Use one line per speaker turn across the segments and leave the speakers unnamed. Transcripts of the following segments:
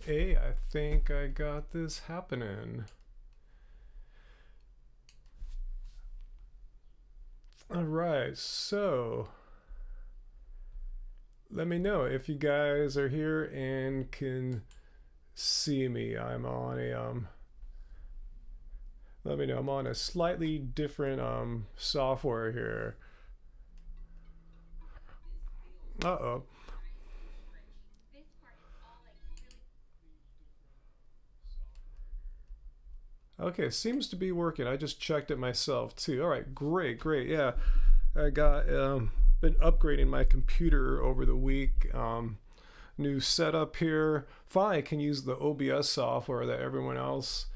Hey, I think I got this happening. All right, so let me know if you guys are here and can see me. I'm on a let me know. I'm on a slightly different software here. Uh-oh. Okay, seems to be working. I just checked it myself too. All right, great, great. Yeah, I got been upgrading my computer over the week. New setup here. Finally, I can use the OBS software that everyone else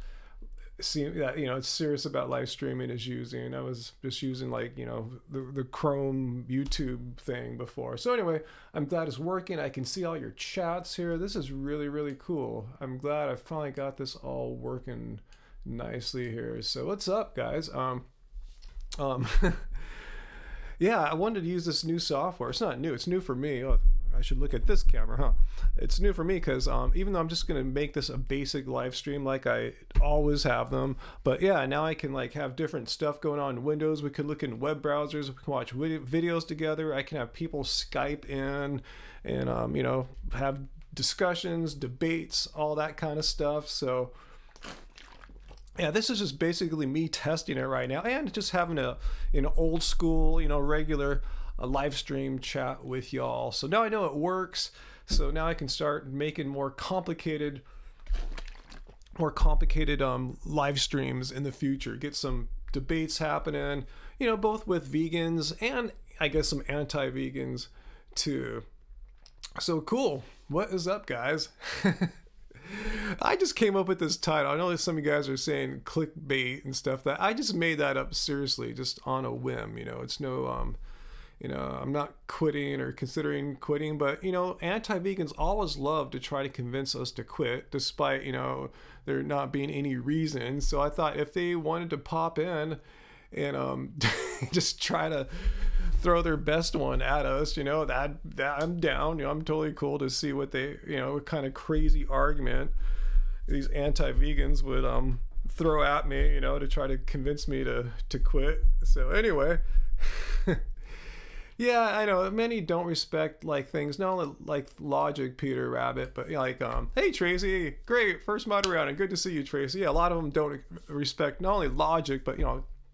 seem that it's serious about live streaming is using. I was just using like the Chrome YouTube thing before. So anyway, I'm glad it's working. I can see all your chats here. This is really cool. I'm glad I finally got this all working nicely here. So what's up, guys? Um yeah, I wanted to use this new software. It's not new, it's new for me. Oh, I should look at this camera, huh? It's new for me because even though I'm just gonna make this a basic live stream like I always have them, but yeah, now I can like have different stuff going on in Windows. We could look in web browsers, we can watch videos together. I can have people Skype in and have discussions, debates, all that kind of stuff. So yeah, this is just basically me testing it right now and just having a old school, regular live stream chat with y'all. So now I know it works. So now I can start making more complicated live streams in the future. Get some debates happening, both with vegans and I guess some anti-vegans too. So cool. What is up, guys? I just came up with this title. I know that some of you guys are saying clickbait and stuff. That I just made that up seriously, just on a whim. It's no, I'm not quitting or considering quitting, but anti-vegans always love to try to convince us to quit, despite there not being any reason. So I thought if they wanted to pop in and just try to throw their best one at us, that I'm down. I'm totally cool to see what they, what kind of crazy argument these anti-vegans would throw at me, to try to convince me to quit. So anyway, yeah, I know many don't respect like things, not only like logic, Peter Rabbit, but like hey Tracy, great first moderator, good to see you, Tracy. Yeah, a lot of them don't respect not only logic, but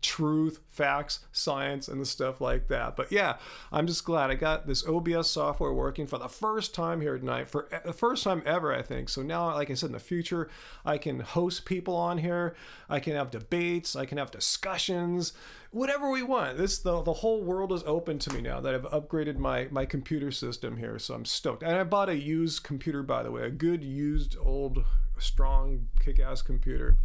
truth, facts, science, and the stuff like that. But yeah, I'm just glad I got this OBS software working for the first time here tonight, for the first time ever, I think. So now, like I said, in the future, I can host people on here. I can have debates. I can have discussions, whatever we want. The whole world is open to me now that I've upgraded my computer system here. So I'm stoked. And I bought a used computer, by the way, a good used old strong kick-ass computer.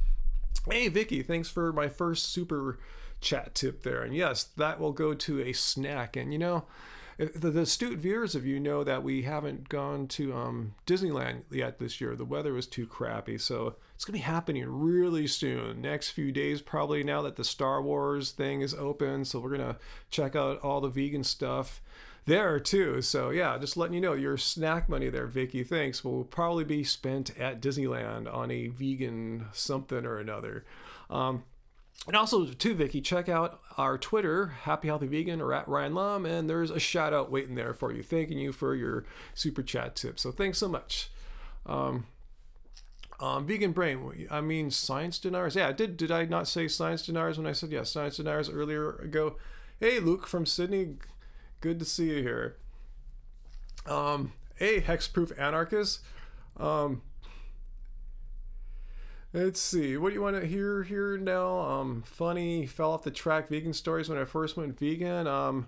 Hey Vicky, thanks for my first super chat tip there. And yes, that will go to a snack. And the astute viewers of you know that we haven't gone to Disneyland yet this year. The weather was too crappy, so it's gonna be happening really soon. Next few days probably, now that the Star Wars thing is open. So we're gonna check out all the vegan stuff there too. So yeah, just letting you know, your snack money there, Vicky, thanks, will probably be spent at Disneyland on a vegan something or another. And also too, Vicky, check out our Twitter, Happy Healthy Vegan, or at Ryan Lum, and there's a shout out waiting there for you, thanking you for your super chat tip. So thanks so much. Vegan brain, I mean science deniers. Yeah, did I not say science deniers when I said yes, science deniers earlier ago? Hey Luke from Sydney, good to see you here. Hey, Hexproof Anarchist. Let's see, what do you want to hear here now? Funny, fell off the track vegan stories when I first went vegan.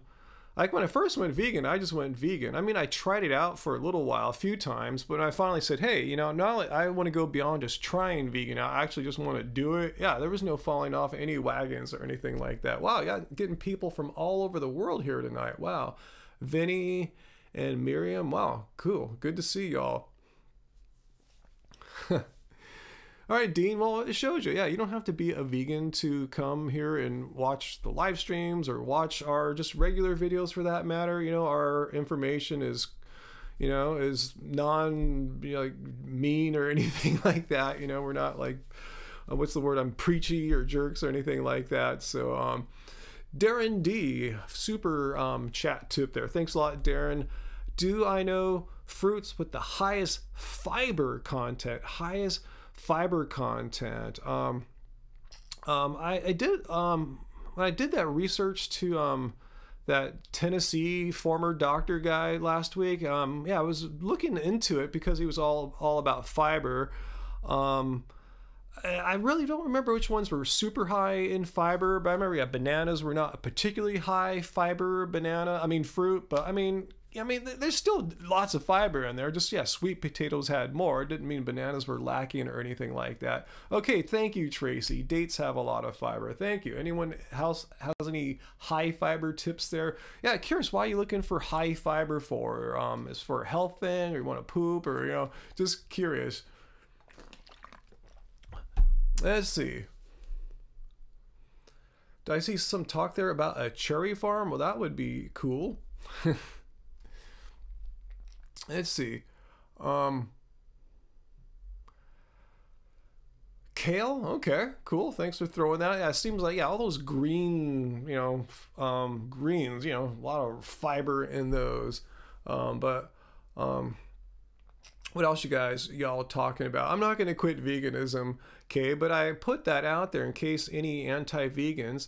Like when I first went vegan, I just went vegan. I mean, I tried it out for a little while, a few times, but I finally said, hey, now I want to go beyond just trying vegan. I actually just want to do it. Yeah, there was no falling off any wagons or anything like that. Wow, yeah, getting people from all over the world here tonight. Wow. Vinny and Miriam, wow, cool. Good to see y'all. All right, Dean, well, it shows you. Yeah, you don't have to be a vegan to come here and watch the live streams or watch our just regular videos for that matter. Our information is, you know, is like mean or anything like that. You know, we're not like, what's the word? I'm preachy or jerks or anything like that. So, Darren D, super chat tip there. Thanks a lot, Darren. Do I know fruits with the highest fiber content? Highest fiber content. I did when I did that research to that Tennessee former doctor guy last week. Yeah, I was looking into it because he was all about fiber. I really don't remember which ones were super high in fiber, but I remember bananas were not a particularly high fiber fruit, but I mean, there's still lots of fiber in there. Just, yeah, sweet potatoes had more. It didn't mean bananas were lacking or anything like that. Okay, thank you, Tracy. Dates have a lot of fiber. Thank you. Anyone else has any high fiber tips there? Yeah, curious, why are you looking for high fiber for? Is for a health thing, or you want to poop, or, you know, just curious. Let's see. Did I see some talk there about a cherry farm? Well, that would be cool. Let's see. Kale? Okay, cool. Thanks for throwing that. Yeah, it seems like, yeah, all those green, you know, greens, you know, a lot of fiber in those. What else y'all talking about? I'm not going to quit veganism, okay, but I put that out there in case any anti-vegans,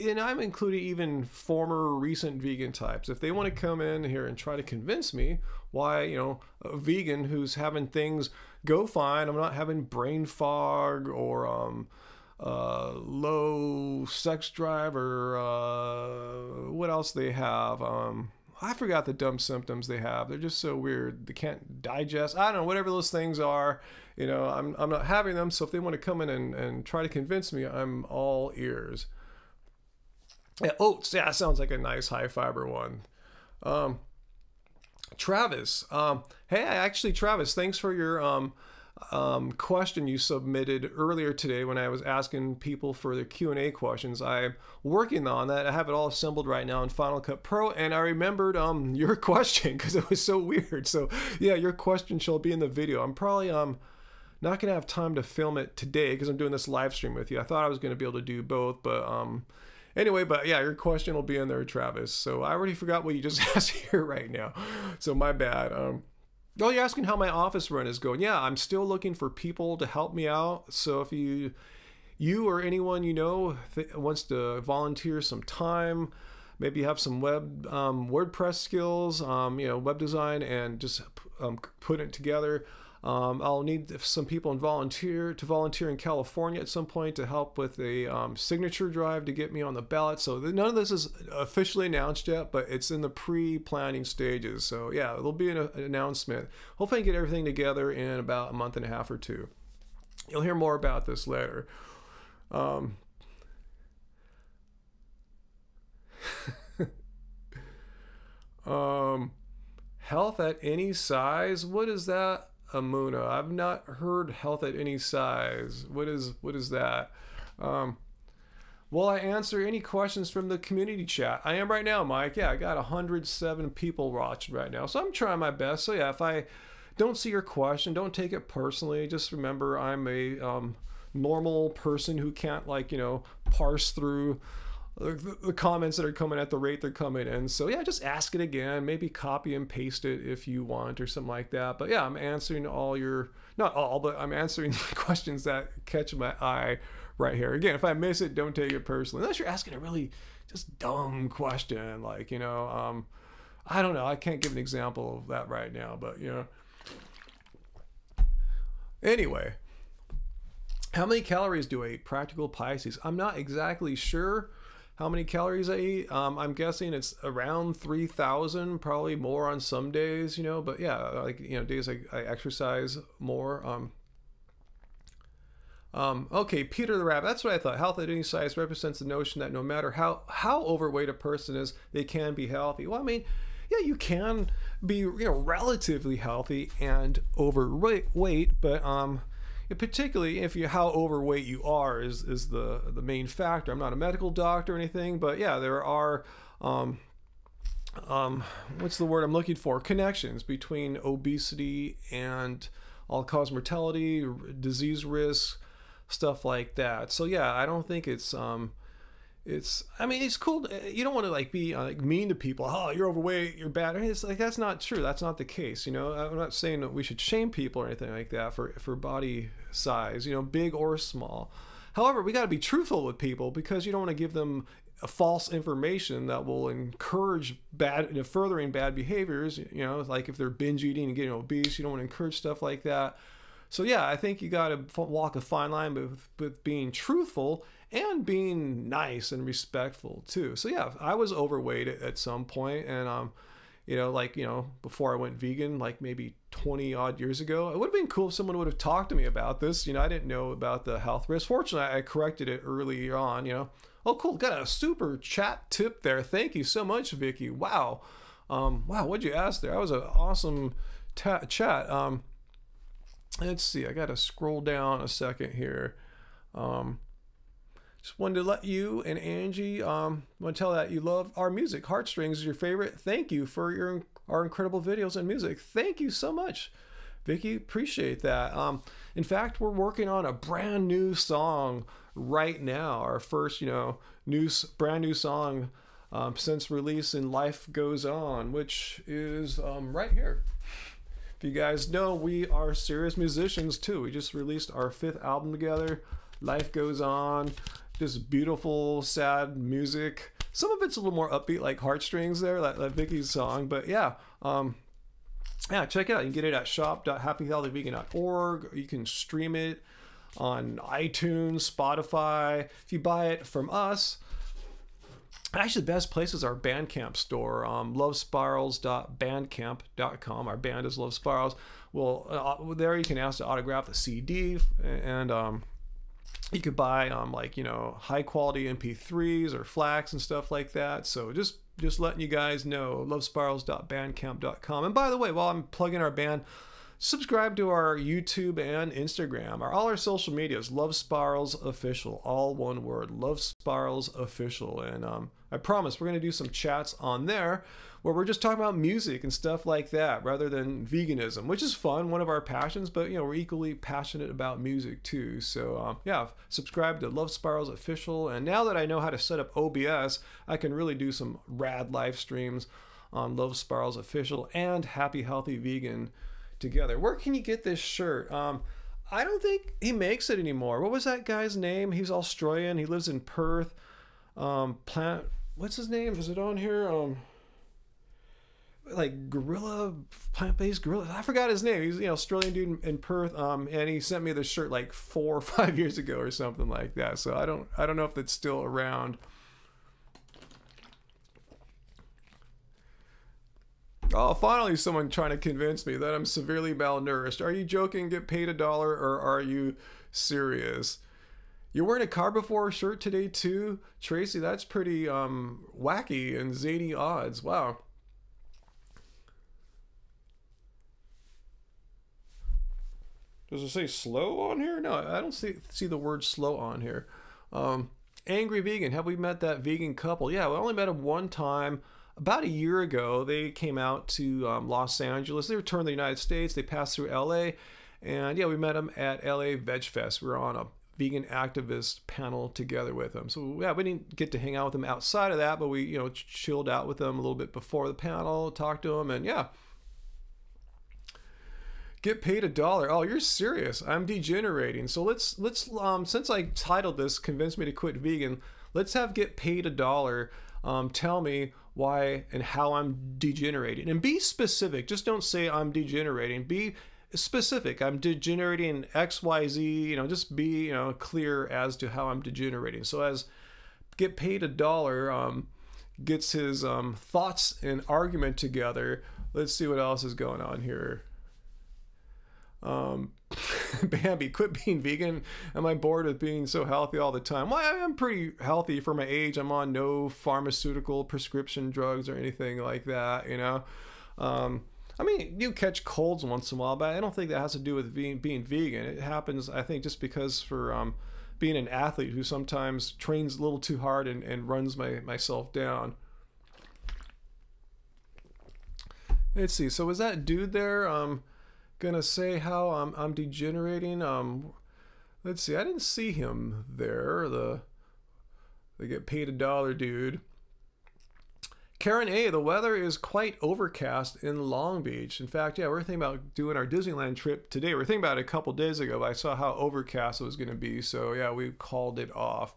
and I'm including even former recent vegan types, if they want to come in here and try to convince me why, you know, a vegan who's having things go fine, I'm not having brain fog or low sex drive or what else they have. I forgot the dumb symptoms they have. They're just so weird. They can't digest. I don't know, whatever those things are. You know, I'm not having them. So if they want to come in and try to convince me, I'm all ears. Yeah, oats. Yeah, sounds like a nice high fiber one. Travis. Hey, Travis, thanks for your question you submitted earlier today when I was asking people for the Q&A questions. I'm working on that. I have it all assembled right now in Final Cut Pro, and I remembered your question because it was so weird. So yeah, your question shall be in the video. I'm probably not gonna have time to film it today because I'm doing this live stream with you. I thought I was gonna be able to do both, but anyway, but yeah, your question will be in there, Travis. So I already forgot what you just asked here right now, so my bad. Oh, you're asking how my office run is going. Yeah, I'm still looking for people to help me out. So if you or anyone you know wants to volunteer some time, maybe you have some WordPress skills, you know, web design, and just put it together. I'll need some people to volunteer in California at some point to help with a signature drive to get me on the ballot. So none of this is officially announced yet, but it's in the pre-planning stages. So yeah, there'll be an announcement. Hopefully I can get everything together in about a month and a half or two. You'll hear more about this later. Health at any size? What is that? Amuna, I've not heard health at any size. What is that? Will I answer any questions from the community chat? I am right now, Mike. Yeah, I got 107 people watching right now, so I'm trying my best. So yeah, if I don't see your question, don't take it personally. Just remember, I'm a normal person who can't, like, you know, parse through the comments that are coming at the rate they're coming in. So yeah, just ask it again, maybe copy and paste it if you want or something like that. But yeah, I'm answering all your, not all, but I'm answering the questions that catch my eye right here. Again, if I miss it, don't take it personally, unless you're asking a really just dumb question, like, you know, I don't know, I can't give an example of that right now, but you know. Anyway, how many calories do I eat? Practical Pisces. I'm not exactly sure how many calories I eat. I'm guessing it's around 3,000, probably more on some days, you know, but yeah, like, you know, days I exercise more. Okay, Peter the Rabbit, that's what I thought. Health at any size represents the notion that no matter how overweight a person is, they can be healthy. Well, I mean, yeah, you can be, you know, relatively healthy and overweight, but particularly if how overweight you are is the main factor. I'm not a medical doctor or anything, but yeah, there are what's the word I'm looking for? Connections between obesity and all-cause mortality, disease risk, stuff like that. So yeah, I don't think it's I mean it's cool. You don't want to like be like mean to people. Oh, you're overweight, you're bad. I mean, it's like that's not true. That's not the case. You know, I'm not saying that we should shame people or anything like that for body size. You know, big or small. However, we got to be truthful with people because you don't want to give them false information that will encourage bad, you know, furthering bad behaviors. You know, like if they're binge eating and getting obese, you don't want to encourage stuff like that. So yeah, I think you got to walk a fine line with being truthful and being nice and respectful too. So yeah, I was overweight at some point, and you know, like, you know, before I went vegan, like maybe 20 odd years ago, it would have been cool if someone would have talked to me about this. You know, I didn't know about the health risk. Fortunately, I corrected it early on. You know, oh cool, got a super chat tip there. Thank you so much, Vicky. Wow, wow, what'd you ask there? That was an awesome chat. Let's see, I gotta scroll down a second here. Just wanted to let you and Angie want to tell that you love our music. Heartstrings is your favorite. Thank you for our incredible videos and music. Thank you so much, Vicky. Appreciate that. In fact, we're working on a brand new song right now. Our first, you know, brand new song since release in Life Goes On, which is right here. If you guys know, we are serious musicians too. We just released our 5th album together, Life Goes On. Just beautiful, sad music. Some of it's a little more upbeat, like Heartstrings there, that Vicky's song. But yeah, yeah, check it out. You can get it at shop.happyhealthyvegan.org. You can stream it on iTunes, Spotify. If you buy it from us, actually the best place is our Bandcamp store, lovespirals.bandcamp.com. Our band is Love Spirals. Well, there you can ask to autograph the CD, and you could buy like, you know, high quality MP3s or FLACs and stuff like that. So just letting you guys know, lovespirals.bandcamp.com. And by the way, while I'm plugging our band, subscribe to our YouTube and Instagram. All our social medias, Love Spirals Official, all one word, Love Spirals Official. And I promise we're going to do some chats on there where we're just talking about music and stuff like that rather than veganism, which is fun, one of our passions, but, you know, we're equally passionate about music too. So yeah, subscribe to Love Spirals Official. And now that I know how to set up OBS, I can really do some rad live streams on Love Spirals Official and Happy Healthy Vegan together. Where can you get this shirt? I don't think he makes it anymore. What was that guy's name? He's Australian. He lives in Perth. What's his name? Is it on here? Like plant-based gorilla. I forgot his name. He's, you know, Australian dude in Perth. And he sent me this shirt like 4 or 5 years ago or something like that. So I don't know if it's still around. Oh, finally someone trying to convince me that I'm severely malnourished. Are you joking? Get paid $1, or are you serious? You're wearing a Carbivore shirt today too, Tracy? That's pretty wacky and zany odds. Wow. Does it say slow on here? No, I don't see the word slow on here. Angry Vegan. Have we met that vegan couple? Yeah, we only met them one time. About a year ago, they came out to Los Angeles. They returned to the United States. They passed through LA. And yeah, we met them at LA Veg Fest. We were on a vegan activist panel together with them. So yeah, we didn't get to hang out with them outside of that, but we, you know, chilled out with them a little bit before the panel, talked to them, and yeah. Get paid $1. Oh, you're serious. I'm degenerating. So let's since I titled this Convince Me to Quit Vegan, let's have get paid $1. Tell me why and how I'm degenerating. And be specific. Just don't say I'm degenerating. Be specific. I'm degenerating XYZ, you know, just be, you know, clear as to how I'm degenerating. So as get paid $1 gets his thoughts and argument together, let's see what else is going on here. Bambi, quit being vegan. Am I bored with being so healthy all the time? Well, I'm pretty healthy for my age. I'm on no pharmaceutical prescription drugs or anything like that, you know. I mean, you catch colds once in a while, but I don't think that has to do with being vegan. It happens, I think, just because for being an athlete who sometimes trains a little too hard and runs myself down. Let's see. So was that dude there gonna say how I'm degenerating? Let's see. I didn't see him there. They get paid $1 dude. Karen A, the weather is quite overcast in Long Beach. In fact, yeah, we're thinking about doing our Disneyland trip today. We were thinking about it a couple days ago, but I saw how overcast it was going to be. So yeah, we called it off.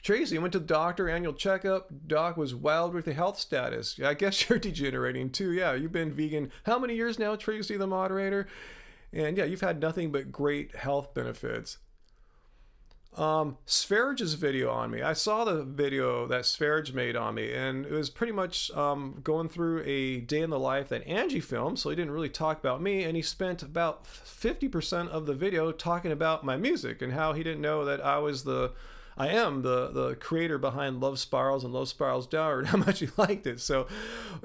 Tracy went to the doctor, annual checkup. Doc was wild with the health status. Yeah, I guess you're degenerating too. Yeah, you've been vegan how many years now, Tracy, the moderator? And yeah, you've had nothing but great health benefits. Sverge's video on me. I saw the video that Sverge made on me, and it was pretty much going through a day in the life that Angie filmed, so he didn't really talk about me, and he spent about 50% of the video talking about my music and how he didn't know that I am the creator behind Love Spirals and Love Spirals Downward, and how much he liked it. So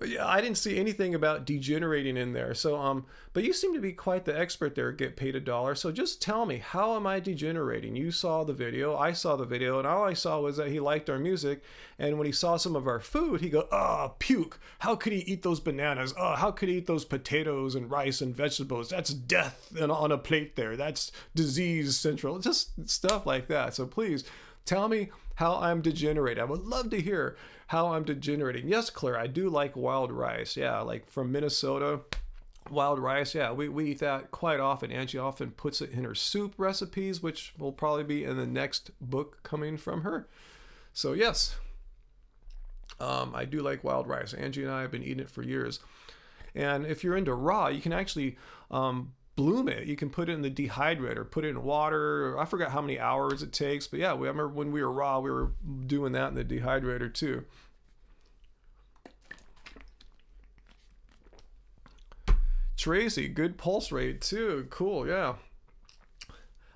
yeah, I didn't see anything about degenerating in there. So but you seem to be quite the expert there, get paid $1. So just tell me, how am I degenerating? You saw the video, I saw the video, and all I saw was that he liked our music. And when he saw some of our food, he go, oh, puke. How could he eat those bananas? Oh, how could he eat those potatoes and rice and vegetables? That's death on a plate there. That's disease central. Just stuff like that. So please, tell me how I'm degenerating. I would love to hear how I'm degenerating. Yes, Claire, I do like wild rice. Yeah, like from Minnesota, wild rice. Yeah, we eat that quite often. Angie often puts it in her soup recipes, which will probably be in the next book coming from her. So yes, I do like wild rice. Angie and I have been eating it for years. And if you're into raw, you can actually bloom it. You can put it in the dehydrator, put it in water. I forgot how many hours it takes, but yeah, I remember when we were raw, we were doing that in the dehydrator too. Tracy, good pulse rate too. Cool, yeah.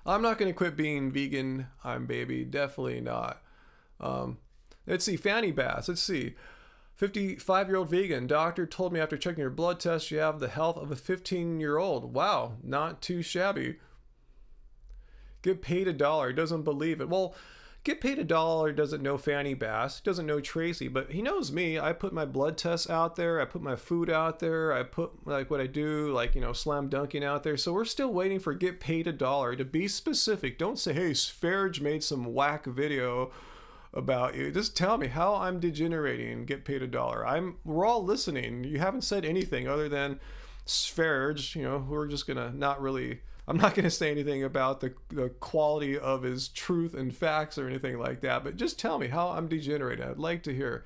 I'm not going to quit being vegan, baby. Definitely not. Let's see, Fanny Bass. Let's see. 55-year-old vegan. Doctor told me after checking your blood test you have the health of a 15-year-old. Wow, not too shabby. Get paid $1. Doesn't believe it. Well, get paid $1 doesn't know Fanny Bass, doesn't know Tracy, but he knows me. I put my blood tests out there. I put my food out there. I put like what I do, like, you know, slam dunking out there. So we're still waiting for get paid $1. To be specific, don't say, hey, Sverge made some whack video about you. Just tell me how I'm degenerating and get paid $1. We're all listening. You haven't said anything other than Sverge, you know, we're just gonna not really, I'm not gonna say anything about the quality of his truth and facts or anything like that, but just tell me how I'm degenerating. I'd like to hear.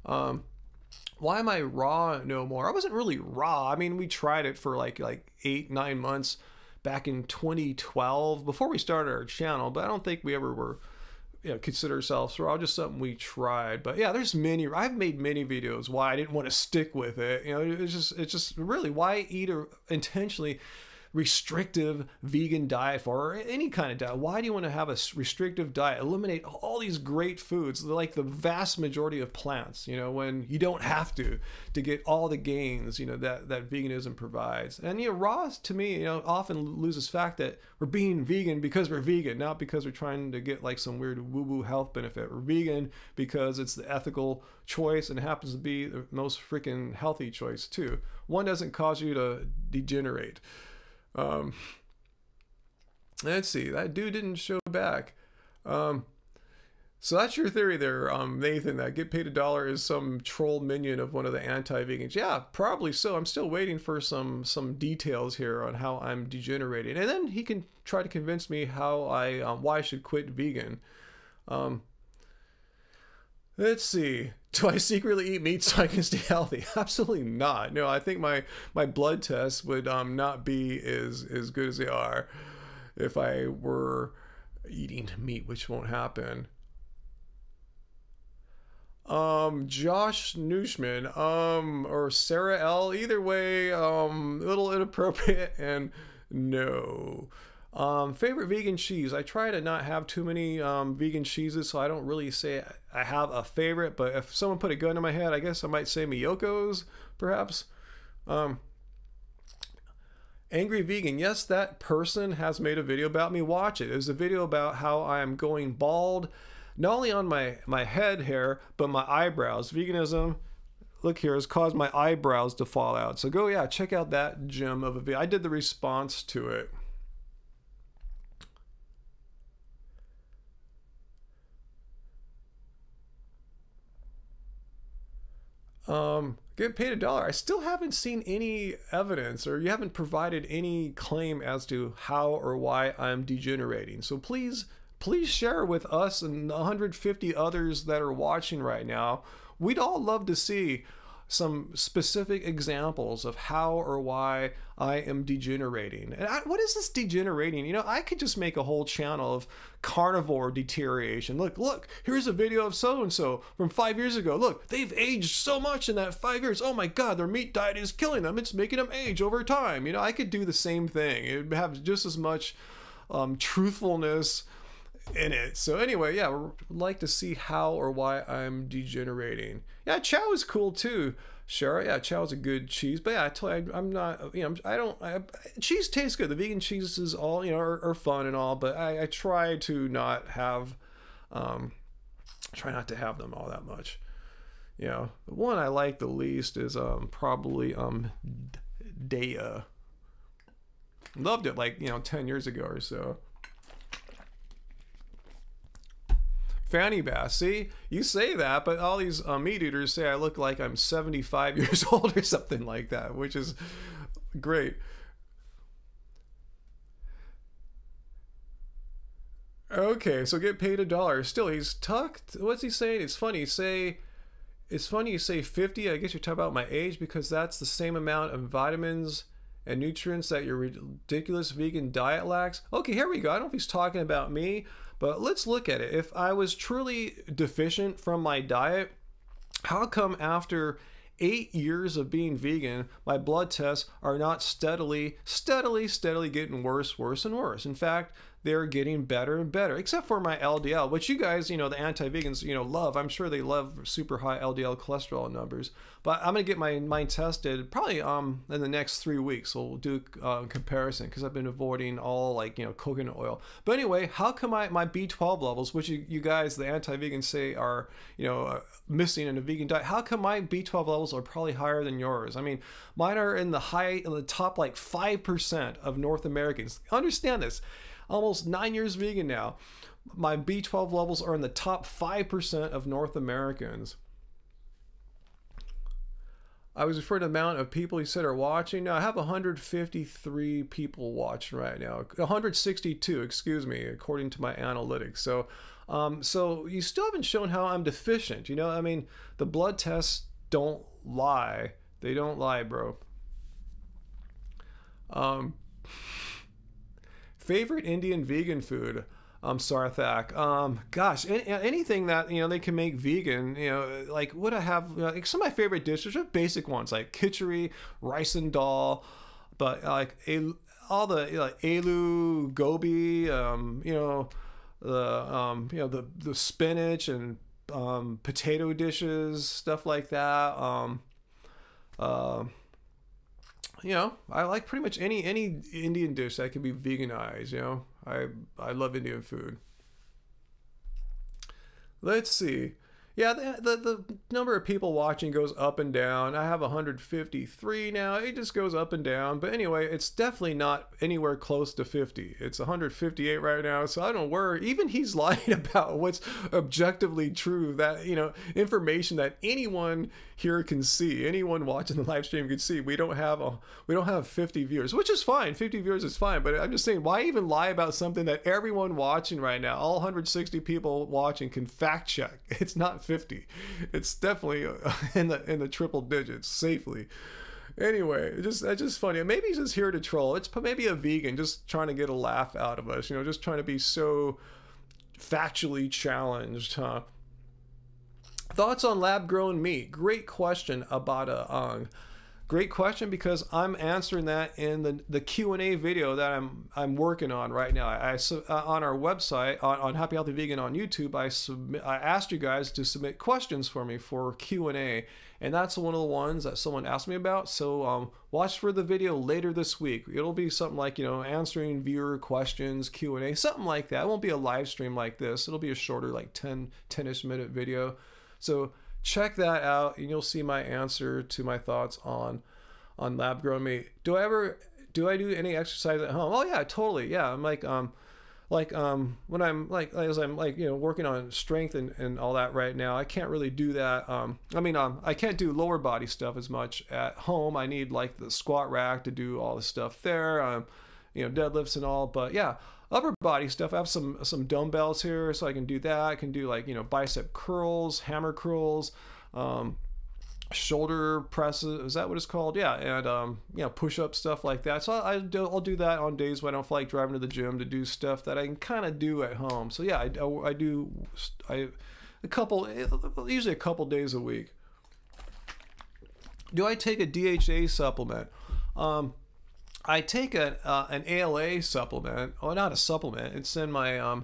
Why am I raw no more? I wasn't really raw. I mean, we tried it for like 8-9 months back in 2012 before we started our channel, but I don't think we ever were, you know, consider ourselves raw, just something we tried. But yeah, I've made many videos why I didn't want to stick with it. You know, it's just really why eat a intentionally restrictive vegan diet for, or any kind of diet. Why do you want to have a restrictive diet? Eliminate all these great foods, like the vast majority of plants, you know, when you don't have to get all the gains, you know, that veganism provides. And, you know, raw to me, you know, often loses fact that we're being vegan because we're vegan, not because we're trying to get like some weird woo-woo health benefit. We're vegan because it's the ethical choice and happens to be the most freaking healthy choice too. One doesn't cause you to degenerate. Let's see, that dude didn't show back. So that's your theory there, Nathan, that get paid $1 is some troll minion of one of the anti-vegans. Yeah, probably so. I'm still waiting for some details here on how I'm degenerating, and then he can try to convince me how why I should quit vegan. Let's see. Do I secretly eat meat so I can stay healthy? Absolutely not. No, I think my blood tests would not be as good as they are if I were eating meat, which won't happen. Josh Newshman, or Sarah L. Either way, a little inappropriate and no. Favorite vegan cheese. I try to not have too many vegan cheeses, so I don't really say I have a favorite, but if someone put a gun to my head, I guess I might say Miyoko's, perhaps. Angry Vegan. Yes, that person has made a video about me. Watch it. It was a video about how I'm going bald, not only on my head hair, but my eyebrows. Veganism, look here, has caused my eyebrows to fall out. So go, yeah, check out that gem of a video. I did the response to it. Get paid $1. I still haven't seen any evidence, or you haven't provided any claim as to how or why I'm degenerating. So please share with us and 150 others that are watching right now. We'd all love to see some specific examples of how or why I am degenerating. And what is this degenerating? You know, I could just make a whole channel of carnivore deterioration. Look, here's a video of so-and-so from 5 years ago. Look, they've aged so much in that 5 years. Oh my God, their meat diet is killing them. It's making them age over time. You know, I could do the same thing. It would have just as much truthfulness in it. So anyway, yeah, we'd like to see how or why I'm degenerating. Yeah, chow is cool too, Shara. Yeah, chow is a good cheese. But yeah, I'm not, you know, cheese tastes good. The vegan cheeses all, you know, are fun and all, but I try to not have, try not to have them all that much. You know, the one I like the least is probably Daya. Loved it like, you know, 10 years ago or so. Fanny bass. See, you say that, but all these meat eaters say I look like I'm 75 years old or something like that, which is great. Okay, so get paid $1. Still, he's tucked. What's he saying? It's funny. It's funny you say 50. I guess you're talking about my age, because that's the same amount of vitamins and nutrients that your ridiculous vegan diet lacks. Okay, here we go. I don't know if he's talking about me, but let's look at it. If I was truly deficient from my diet, how come after 8 years of being vegan, my blood tests are not steadily getting worse and worse? In fact, they're getting better and better, except for my LDL, which you guys, you know, the anti-vegans, you know, love. I'm sure they love super high LDL cholesterol numbers. But I'm gonna get mine tested probably in the next 3 weeks. So we'll do a comparison, because I've been avoiding all, like, you know, coconut oil. But anyway, how come my B12 levels, which you guys, the anti-vegans, say are, you know, missing in a vegan diet, how come my B12 levels are probably higher than yours? I mean, mine are in the top like 5% of North Americans. Understand this. Almost 9 years vegan now, my B12 levels are in the top 5% of North Americans. I was referring to the amount of people you said are watching. Now I have 153 people watching right now. 162, excuse me, according to my analytics. So, so you still haven't shown how I'm deficient. You know, I mean, the blood tests don't lie. They don't lie, bro. Favorite Indian vegan food? Sarthak. Gosh, anything that, you know, they can make vegan, you know, like what I have, like some of my favorite dishes are basic ones like khichdi, rice and dal, but like all the, like aloo, gobi, you know, the spinach and potato dishes, stuff like that. You know, I like pretty much any Indian dish that can be veganized. You know, I love Indian food. Let's see. Yeah, the number of people watching goes up and down. I have 153 now. It just goes up and down. But anyway, it's definitely not anywhere close to 50. It's 158 right now. So I don't worry. Even he's lying about what's objectively true. That, you know, information that anyone here can see, anyone watching the live stream can see. We don't have 50 viewers, which is fine. 50 viewers is fine. But I'm just saying, why even lie about something that everyone watching right now, all 160 people watching, can fact check? It's not 50. It's definitely in the triple digits safely. Anyway, that's just funny. Maybe he's just here to troll. It's maybe a vegan just trying to get a laugh out of us, you know, just trying to be so factually challenged, huh? Thoughts on lab-grown meat? Great question, Abada Ang. Great question, because I'm answering that in the Q&A video that I'm working on right now. On our website, on Happy Healthy Vegan on YouTube, I asked you guys to submit questions for me for Q&A, and that's one of the ones that someone asked me about. So watch for the video later this week. It'll be something like, you know, answering viewer questions, Q&A, something like that. It won't be a live stream like this. It'll be a shorter, like 10-ish minute video. So check that out, and you'll see my answer to my thoughts on lab grown meat. Do I do any exercise at home? Oh yeah, totally. Yeah, I'm when I'm as I'm working on strength and all that right now, I can't really do that. I can't do lower body stuff as much at home. I need like the squat rack to do all the stuff there, deadlifts and all. But yeah, upper body stuff. I have some dumbbells here, so I can do that. I can do bicep curls, hammer curls, shoulder presses, is that what it's called? Yeah, and push-up stuff like that. So I'll do that on days when I don't feel like driving to the gym to do stuff that I can kind of do at home. So yeah, I do usually a couple days a week. Do I take a DHA supplement? I take an ALA supplement. Oh, not a supplement. It's in my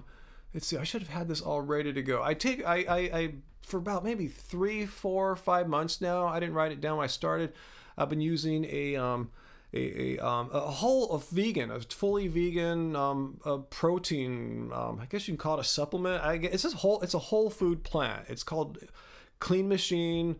let's see, I should have had this all ready to go. I for about maybe 3, 4, 5 months now. I didn't write it down when I started. I've been using a fully vegan protein. I guess you can call it a supplement. It's a whole food plant. It's called Clean Machine.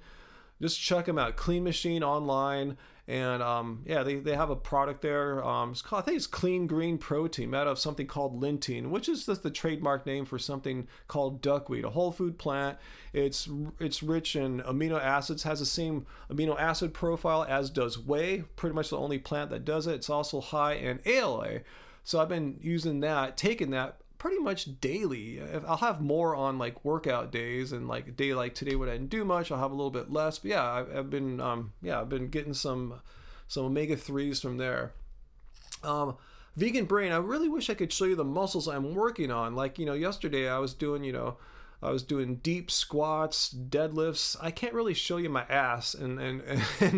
Just check them out. Clean Machine online. And they have a product there. I think it's clean green protein made out of something called lentine, which is just the trademark name for something called duckweed, a whole food plant. It's rich in amino acids, has the same amino acid profile as does whey, pretty much the only plant that does it. It's also high in ALA. So I've been using that, taking that pretty much daily. I'll have more on like workout days, and like a day like today when I didn't do much, I'll have a little bit less. But yeah, I've been getting some omega-3s from there. Vegan brain, I really wish I could show you the muscles I'm working on. Like, yesterday I was doing deep squats, deadlifts. I can't really show you my ass and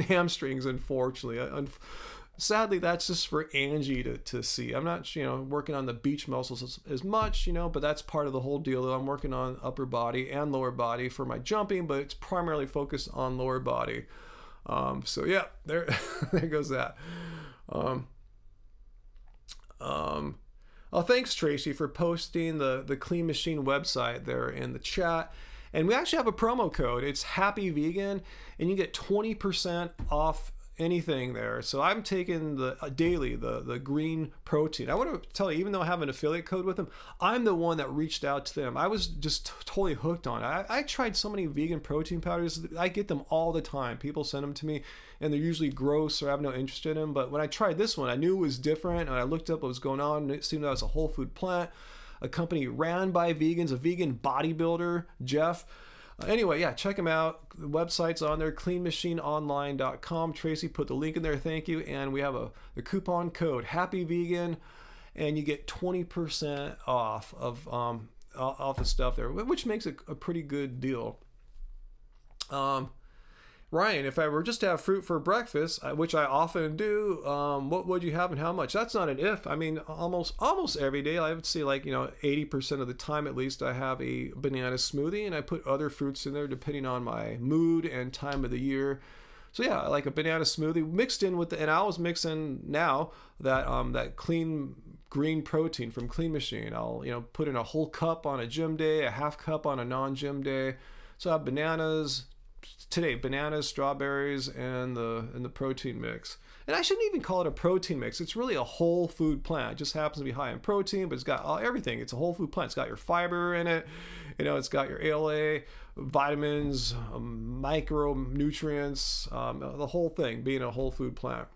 hamstrings, unfortunately. Sadly, that's just for Angie to see. I'm not, working on the beach muscles as much, but that's part of the whole deal. I'm working on upper body and lower body for my jumping, but it's primarily focused on lower body. So yeah, there goes that. Thanks Tracy for posting the Clean Machine website there in the chat. And we actually have a promo code. It's Happy Vegan, and you get 20% off anything there. So I'm taking the daily, the green protein. I want to tell you, even though I have an affiliate code with them, I'm the one that reached out to them. I was just totally hooked on it. I tried so many vegan protein powders. I get them all the time. People send them to me, and they're usually gross or I have no interest in them. But when I tried this one, I knew it was different, and I looked up what was going on, and it seemed that it was a whole food plant, a company ran by vegans, a vegan bodybuilder, Jeff. Anyway, yeah, check them out. The website's on there, cleanmachineonline.com. Tracy put the link in there, thank you. And we have the coupon code Happy Vegan, and you get 20% off of the stuff there, which makes it a pretty good deal. Ryan, if I were just to have fruit for breakfast, which I often do, what would you have and how much? That's not an if. I mean, almost every day, I would say 80% of the time at least, I have a banana smoothie, and I put other fruits in there depending on my mood and time of the year. So yeah, like a banana smoothie mixed in with and I always mix in now that clean green protein from Clean Machine. I'll put in a whole cup on a gym day, a half cup on a non-gym day. So I have bananas. Today, bananas, strawberries, and the protein mix. And I shouldn't even call it a protein mix. It's really a whole food plant. It just happens to be high in protein, but it's got everything. It's a whole food plant. It's got your fiber in it. It's got your ALA, vitamins, micronutrients, the whole thing being a whole food plant.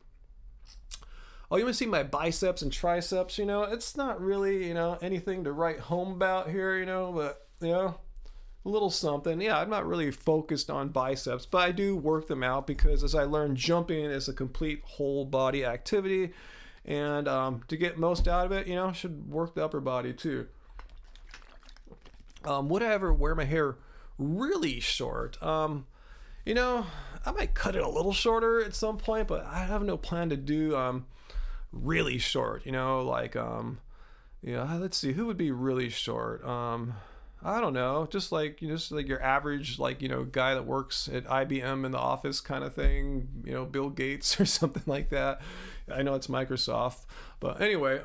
Oh, you want to see my biceps and triceps? It's not really, anything to write home about here, but, a little something. Yeah, I'm not really focused on biceps, but I do work them out because as I learned, jumping is a complete whole body activity, and to get most out of it, should work the upper body too. Would I ever wear my hair really short? I might cut it a little shorter at some point, but I have no plan to do really short. Let's see, who would be really short? I don't know, just like your average guy that works at IBM in the office kind of thing, Bill Gates or something like that. I know it's Microsoft, but anyway,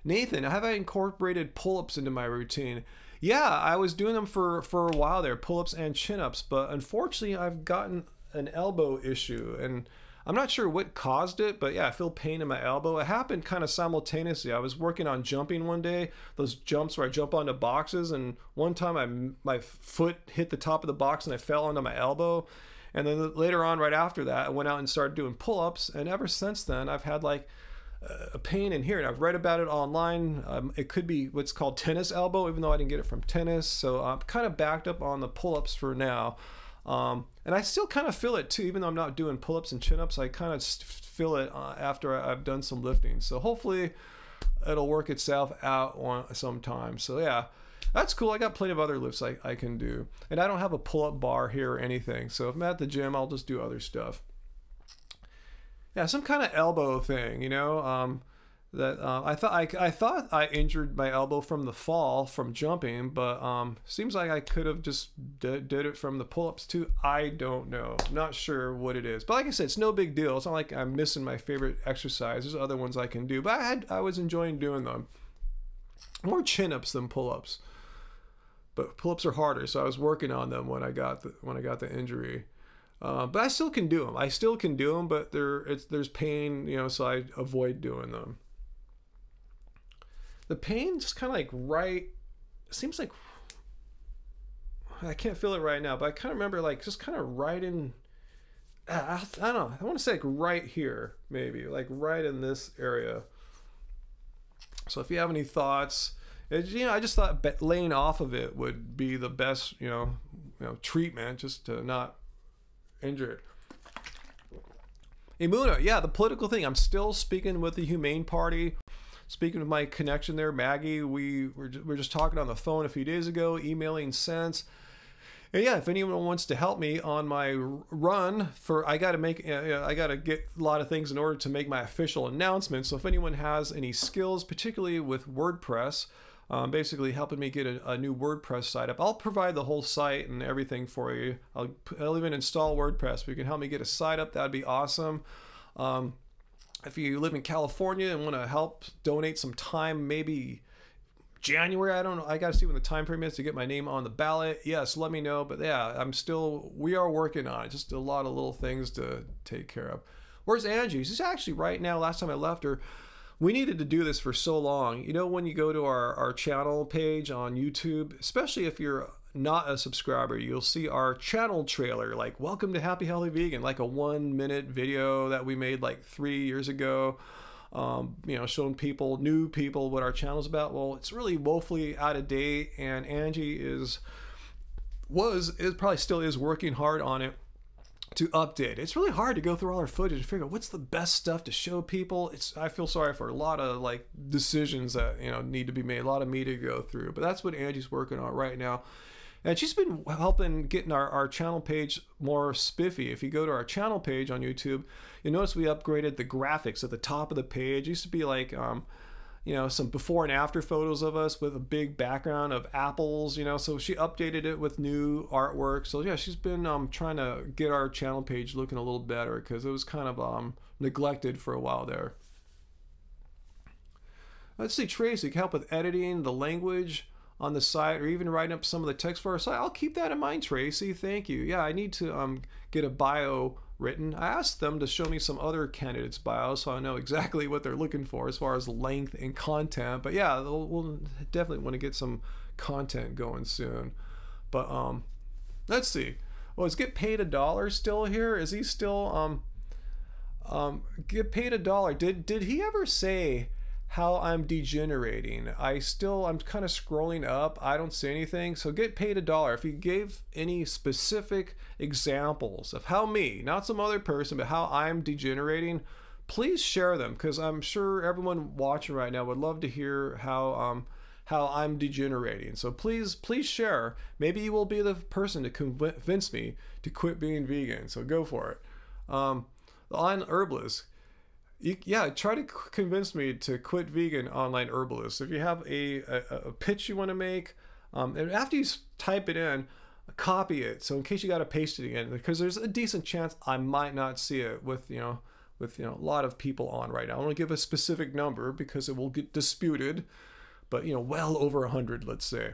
Nathan, have I incorporated pull-ups into my routine? Yeah, I was doing them for a while there, pull-ups and chin-ups, but unfortunately I've gotten an elbow issue, and I'm not sure what caused it, but yeah, I feel pain in my elbow. It happened kind of simultaneously. I was working on jumping one day, those jumps where I jump onto boxes, and one time my foot hit the top of the box and I fell onto my elbow. And then later on, right after that, I went out and started doing pull-ups, and ever since then I've had like a pain in here, and I've read about it online. It could be what's called tennis elbow, even though I didn't get it from tennis. So I'm kind of backed up on the pull-ups for now. And I still kind of feel it too, even though I'm not doing pull-ups and chin-ups. I kind of feel it after I've done some lifting. So hopefully it'll work itself out sometime. So yeah, that's cool. I got plenty of other lifts I can do. And I don't have a pull-up bar here or anything. So if I'm at the gym, I'll just do other stuff. Yeah, some kind of elbow thing, you know, that I thought I injured my elbow from the fall from jumping, but seems like I could have just did it from the pull-ups too. I don't know, not sure what it is, but like I said, it's no big deal. It's not like I'm missing my favorite exercise. There's other ones I can do, but I was enjoying doing them. More chin-ups than pull-ups, but pull-ups are harder, so I was working on them when I got the injury. But I still can do them. I still can do them, but there's pain, you know, so I avoid doing them. The pain just kind of like seems like, I can't feel it right now, but I kind of remember like just kind of right in, I don't know, I want to say like right here, maybe, like right in this area. So if you have any thoughts, you know, I just thought laying off of it would be the best, you know, treatment, just to not injure it. Imuna, yeah, the political thing. I'm still speaking with the Humane Party. Speaking of my connection there, Maggie, we were just talking on the phone a few days ago, emailing since. And yeah, if anyone wants to help me on my run I got to get a lot of things in order to make my official announcement. So if anyone has any skills, particularly with WordPress, basically helping me get a new WordPress site up, I'll provide the whole site and everything for you. I'll even install WordPress. If you can help me get a site up, that'd be awesome. If you live in California and want to help donate some time, maybe January, I don't know, I got to see when the time frame is to get my name on the ballot. Yes, let me know. But yeah, we are working on it. Just a lot of little things to take care of. Where's Angie? She's actually right now, last time I left her, we needed to do this for so long. You know, when you go to our channel page on YouTube, especially if you're not a subscriber, you'll see our channel trailer, like welcome to Happy Healthy Vegan, like a 1-minute video that we made like 3 years ago, you know, showing new people what our channel's about. Well, it's really woefully out of date, and Angie probably still is working hard on it to update. It's really hard to go through all our footage and figure out what's the best stuff to show people. I feel sorry for a lot of like decisions that, you know, need to be made, a lot of me to go through, but that's what Angie's working on right now. And she's been helping getting our channel page more spiffy. If you go to our channel page on YouTube, you'll notice we upgraded the graphics at the top of the page. It used to be like, you know, some before and after photos of us with a big background of apples, you know, so she updated it with new artwork. So yeah, she's been trying to get our channel page looking a little better, because it was kind of neglected for a while there. Let's see, Tracy can help with editing the language on the site, or even writing up some of the text for our site. I'll keep that in mind, Tracy. Thank you. Yeah, I need to get a bio written. I asked them to show me some other candidates' bios, so I know exactly what they're looking for as far as length and content. But yeah, we'll definitely want to get some content going soon. But let's see. Well, is Get Paid $1 still here? Is he still Get Paid $1? Did he ever say how I'm degenerating? I'm kind of scrolling up. I don't see anything. So Get Paid $1. If you gave any specific examples of how me, not some other person, but how I'm degenerating, please share them, because I'm sure everyone watching right now would love to hear how I'm degenerating. So please share. Maybe you will be the person to convince me to quit being vegan. So go for it. The online herbalist. Yeah, try to convince me to quit vegan, online herbalist. If you have a pitch you want to make, and after you type it in, copy it. So in case you got to paste it again, because there's a decent chance I might not see it with a lot of people on right now. I don't want to give a specific number because it will get disputed, but well over 100, let's say.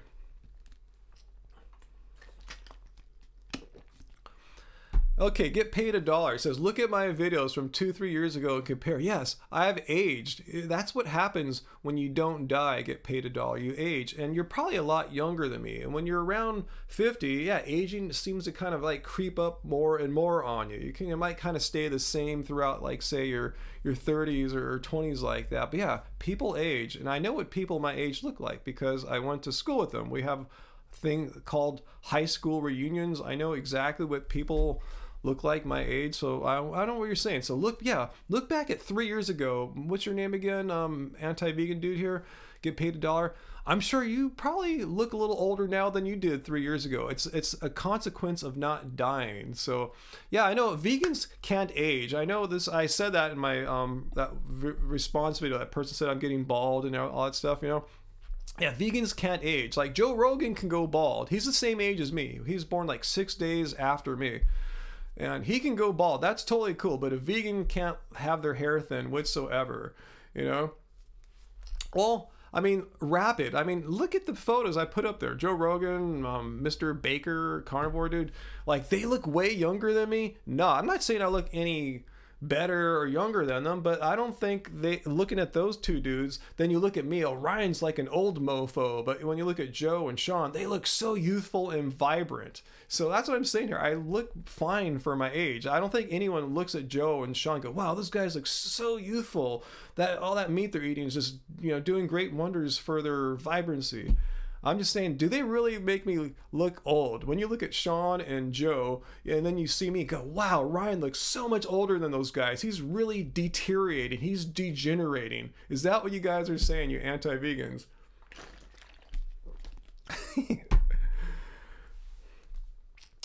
Okay, get paid $1. It says, look at my videos from 2-3 years ago and compare. Yes, I have aged. That's what happens when you don't die, get paid $1. You age, and you're probably a lot younger than me. And when you're around 50, yeah, aging seems to kind of like creep up more and more on you. You might kind of stay the same throughout, like say your 30s or 20s like that. But yeah, people age, and I know what people my age look like because I went to school with them. We have a thing called high school reunions. I know exactly what people look like my age, so I don't know what you're saying. So look back at 3 years ago. What's your name again? Anti-vegan dude here. Get paid $1. I'm sure you probably look a little older now than you did 3 years ago. It's a consequence of not dying. So yeah, I know vegans can't age. I know this. I said that in my response video. That person said I'm getting bald and all that stuff. You know. Yeah, vegans can't age. Like Joe Rogan can go bald. He's the same age as me. He was born like 6 days after me. And he can go bald. That's totally cool. But a vegan can't have their hair thin whatsoever, you know? Well, I mean, rapid. I mean, look at the photos I put up there. Joe Rogan, Mr. Baker, Carnivore Dude. Like, they look way younger than me. No, I'm not saying I look any better or younger than them, but I don't think looking at those two dudes, then you look at me, Ryan's like an old mofo, but when you look at Joe and Sean, they look so youthful and vibrant. So that's what I'm saying here. I look fine for my age. I don't think anyone looks at Joe and Sean and go, wow, those guys look so youthful. That all that meat they're eating is just, you know, doing great wonders for their vibrancy. I'm just saying, do they really make me look old? When you look at Sean and Joe, and then you see me go, wow, Ryan looks so much older than those guys. He's really deteriorating. He's degenerating. Is that what you guys are saying, you anti-vegans?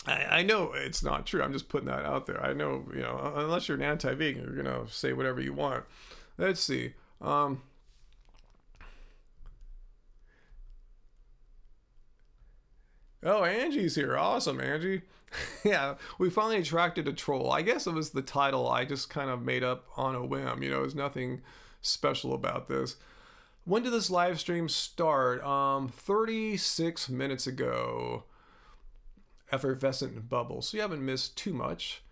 I know it's not true. I'm just putting that out there. I know, you know, unless you're an anti-vegan, you're going to say whatever you want. Let's see. Oh, Angie's here. Awesome, Angie. Yeah, we finally attracted a troll. I guess it was the title I just kind of made up on a whim. You know, there's nothing special about this. When did this live stream start? 36 minutes ago. Effervescent bubble. So you haven't missed too much.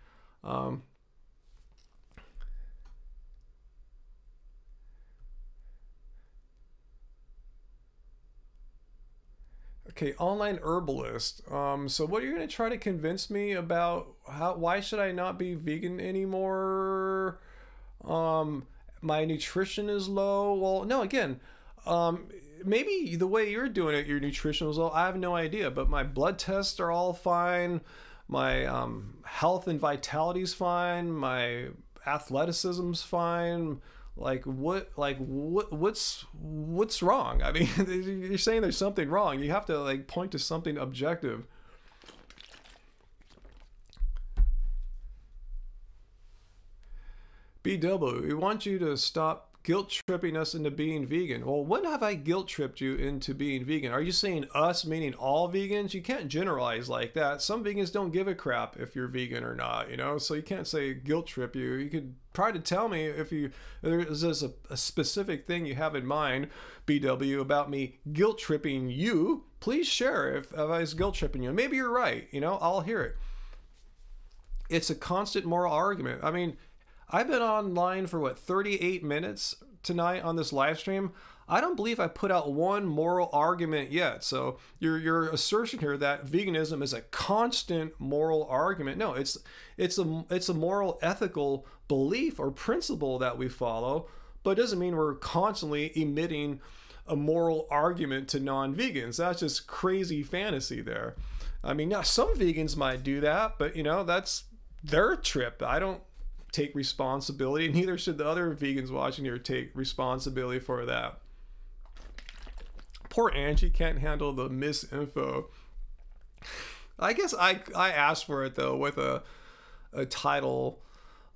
Okay, online herbalist. So what are you gonna try to convince me about? Why should I not be vegan anymore? My nutrition is low. Well, no, again, maybe the way you're doing it, your nutrition is low. I have no idea, but my blood tests are all fine. My health and vitality is fine. My athleticism's fine. What's wrong? I mean, you're saying there's something wrong. You have to like point to something objective. BW, we want you to stop guilt tripping us into being vegan. Well, when have I guilt tripped you into being vegan? Are you saying us, meaning all vegans? You can't generalize like that. Some vegans don't give a crap if you're vegan or not, you know? So you can't say guilt trip you. You could try to tell me if there's a specific thing you have in mind, BW, about me guilt tripping you. Please share if I was guilt tripping you. Maybe you're right, you know? I'll hear it. It's a constant moral argument. I mean, I've been online for what, 38 minutes tonight on this live stream. I don't believe I put out one moral argument yet. So your assertion here that veganism is a constant moral argument. No, it's a moral ethical belief or principle that we follow, but it doesn't mean we're constantly emitting a moral argument to non-vegans. That's just crazy fantasy there. I mean, now some vegans might do that, but you know, that's their trip. I don't take responsibility, neither should the other vegans watching here take responsibility for that. Poor Angie can't handle the misinfo. I guess I asked for it though with a title,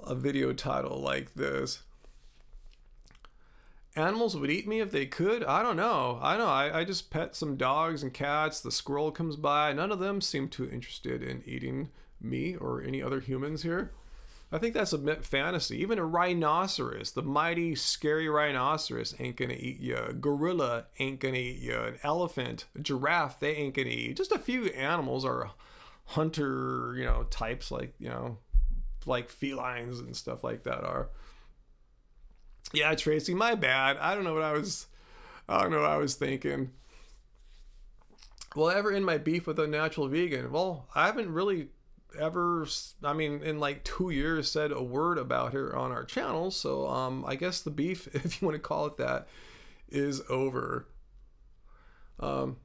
a video title like this. Animals would eat me if they could? I don't know. I just pet some dogs and cats. The squirrel comes by. None of them seem too interested in eating me or any other humans here. I think that's a fantasy. Even a rhinoceros, the mighty, scary rhinoceros ain't gonna eat you. A gorilla ain't gonna eat you. An elephant, a giraffe, they ain't gonna eat you. Just a few animals are hunter, types like, like felines and stuff like that are. Yeah, Tracy, my bad. I don't know what I was thinking. Will I ever end my beef with a natural vegan? Well, I haven't really ever, I mean, in like 2 years said a word about her on our channel. So I guess the beef, if you want to call it that, is over. Do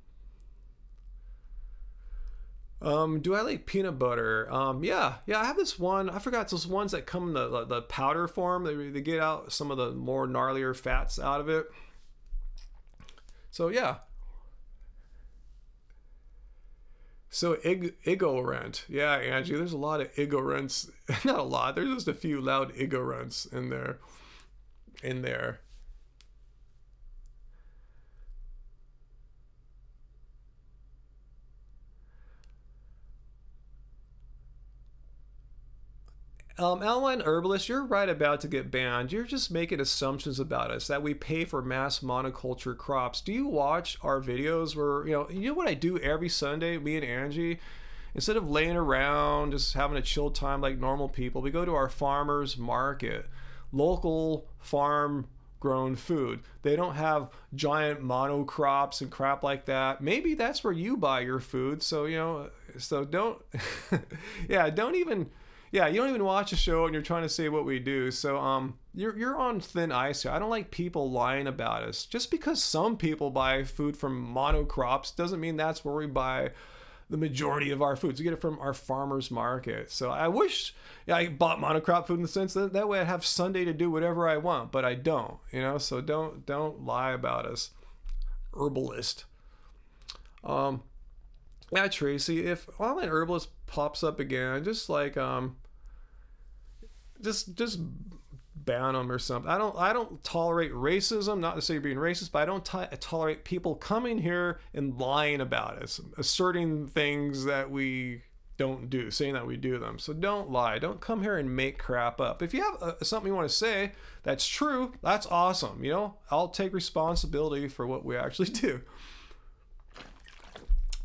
I like peanut butter? Yeah, I have this one. I forgot those ones that come in the powder form. They get out some of the more gnarlier fats out of it. So yeah. So ignorant. Yeah, Angie, there's a lot of ignorance. Not a lot. There's just a few loud ignorance in there. Alkaline Herbalist, you're right about to get banned. You're just making assumptions about us that we pay for mass monoculture crops. Do you watch our videos where, you know what I do every Sunday, me and Angie? Instead of laying around, just having a chill time like normal people, we go to our farmer's market, local farm grown food. They don't have giant monocrops and crap like that. Maybe that's where you buy your food. So, so don't, yeah, you don't even watch a show and you're trying to say what we do. So you're on thin ice here. I don't like people lying about us. Just because some people buy food from monocrops doesn't mean that's where we buy the majority of our foods. We get it from our farmers market. So I wish I bought monocrop food in the sense that way I'd have Sunday to do whatever I want, but I don't, so don't lie about us. Herbalist. Yeah, Tracy, if online herbalist pops up again, just like just ban them or something. I don't tolerate racism. Not to say you're being racist, but I don't tolerate people coming here and lying about us, asserting things that we don't do, saying that we do them. So don't lie. Don't come here and make crap up. If you have something you want to say that's true, that's awesome. I'll take responsibility for what we actually do.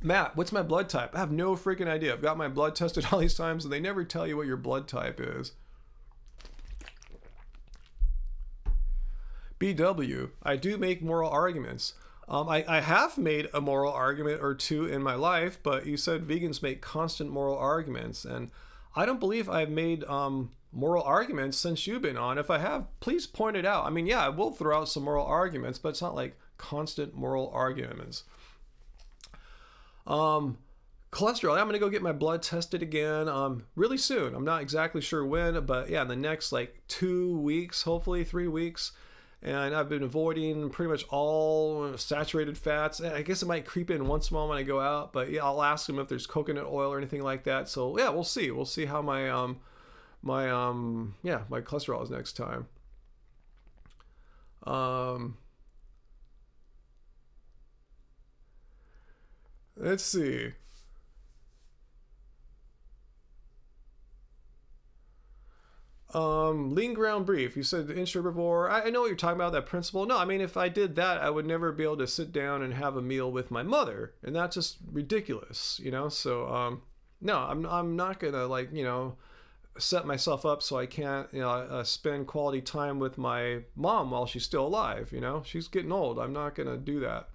Matt, what's my blood type? I have no freaking idea. I've got my blood tested all these times and they never tell you what your blood type is. BW, I do make moral arguments. I have made a moral argument or two in my life, but you said vegans make constant moral arguments, and I don't believe I've made moral arguments since you've been on. If I have, please point it out. I mean, yeah, I will throw out some moral arguments, but it's not like constant moral arguments. Cholesterol, I'm going to go get my blood tested again really soon. I'm not exactly sure when, but yeah, in the next like 2 weeks, hopefully 3 weeks. And I've been avoiding pretty much all saturated fats. I guess it might creep in once in a while when I go out, but yeah, I'll ask them if there's coconut oil or anything like that. So yeah, we'll see. We'll see how my my cholesterol is next time. Let's see. Lean ground beef. You said the inch herbivore. I know what you're talking about, that principle. No, I mean, if I did that, I would never be able to sit down and have a meal with my mother, and that's just ridiculous, So, no, I'm not gonna like, set myself up so I can't, spend quality time with my mom while she's still alive. She's getting old. I'm not gonna do that.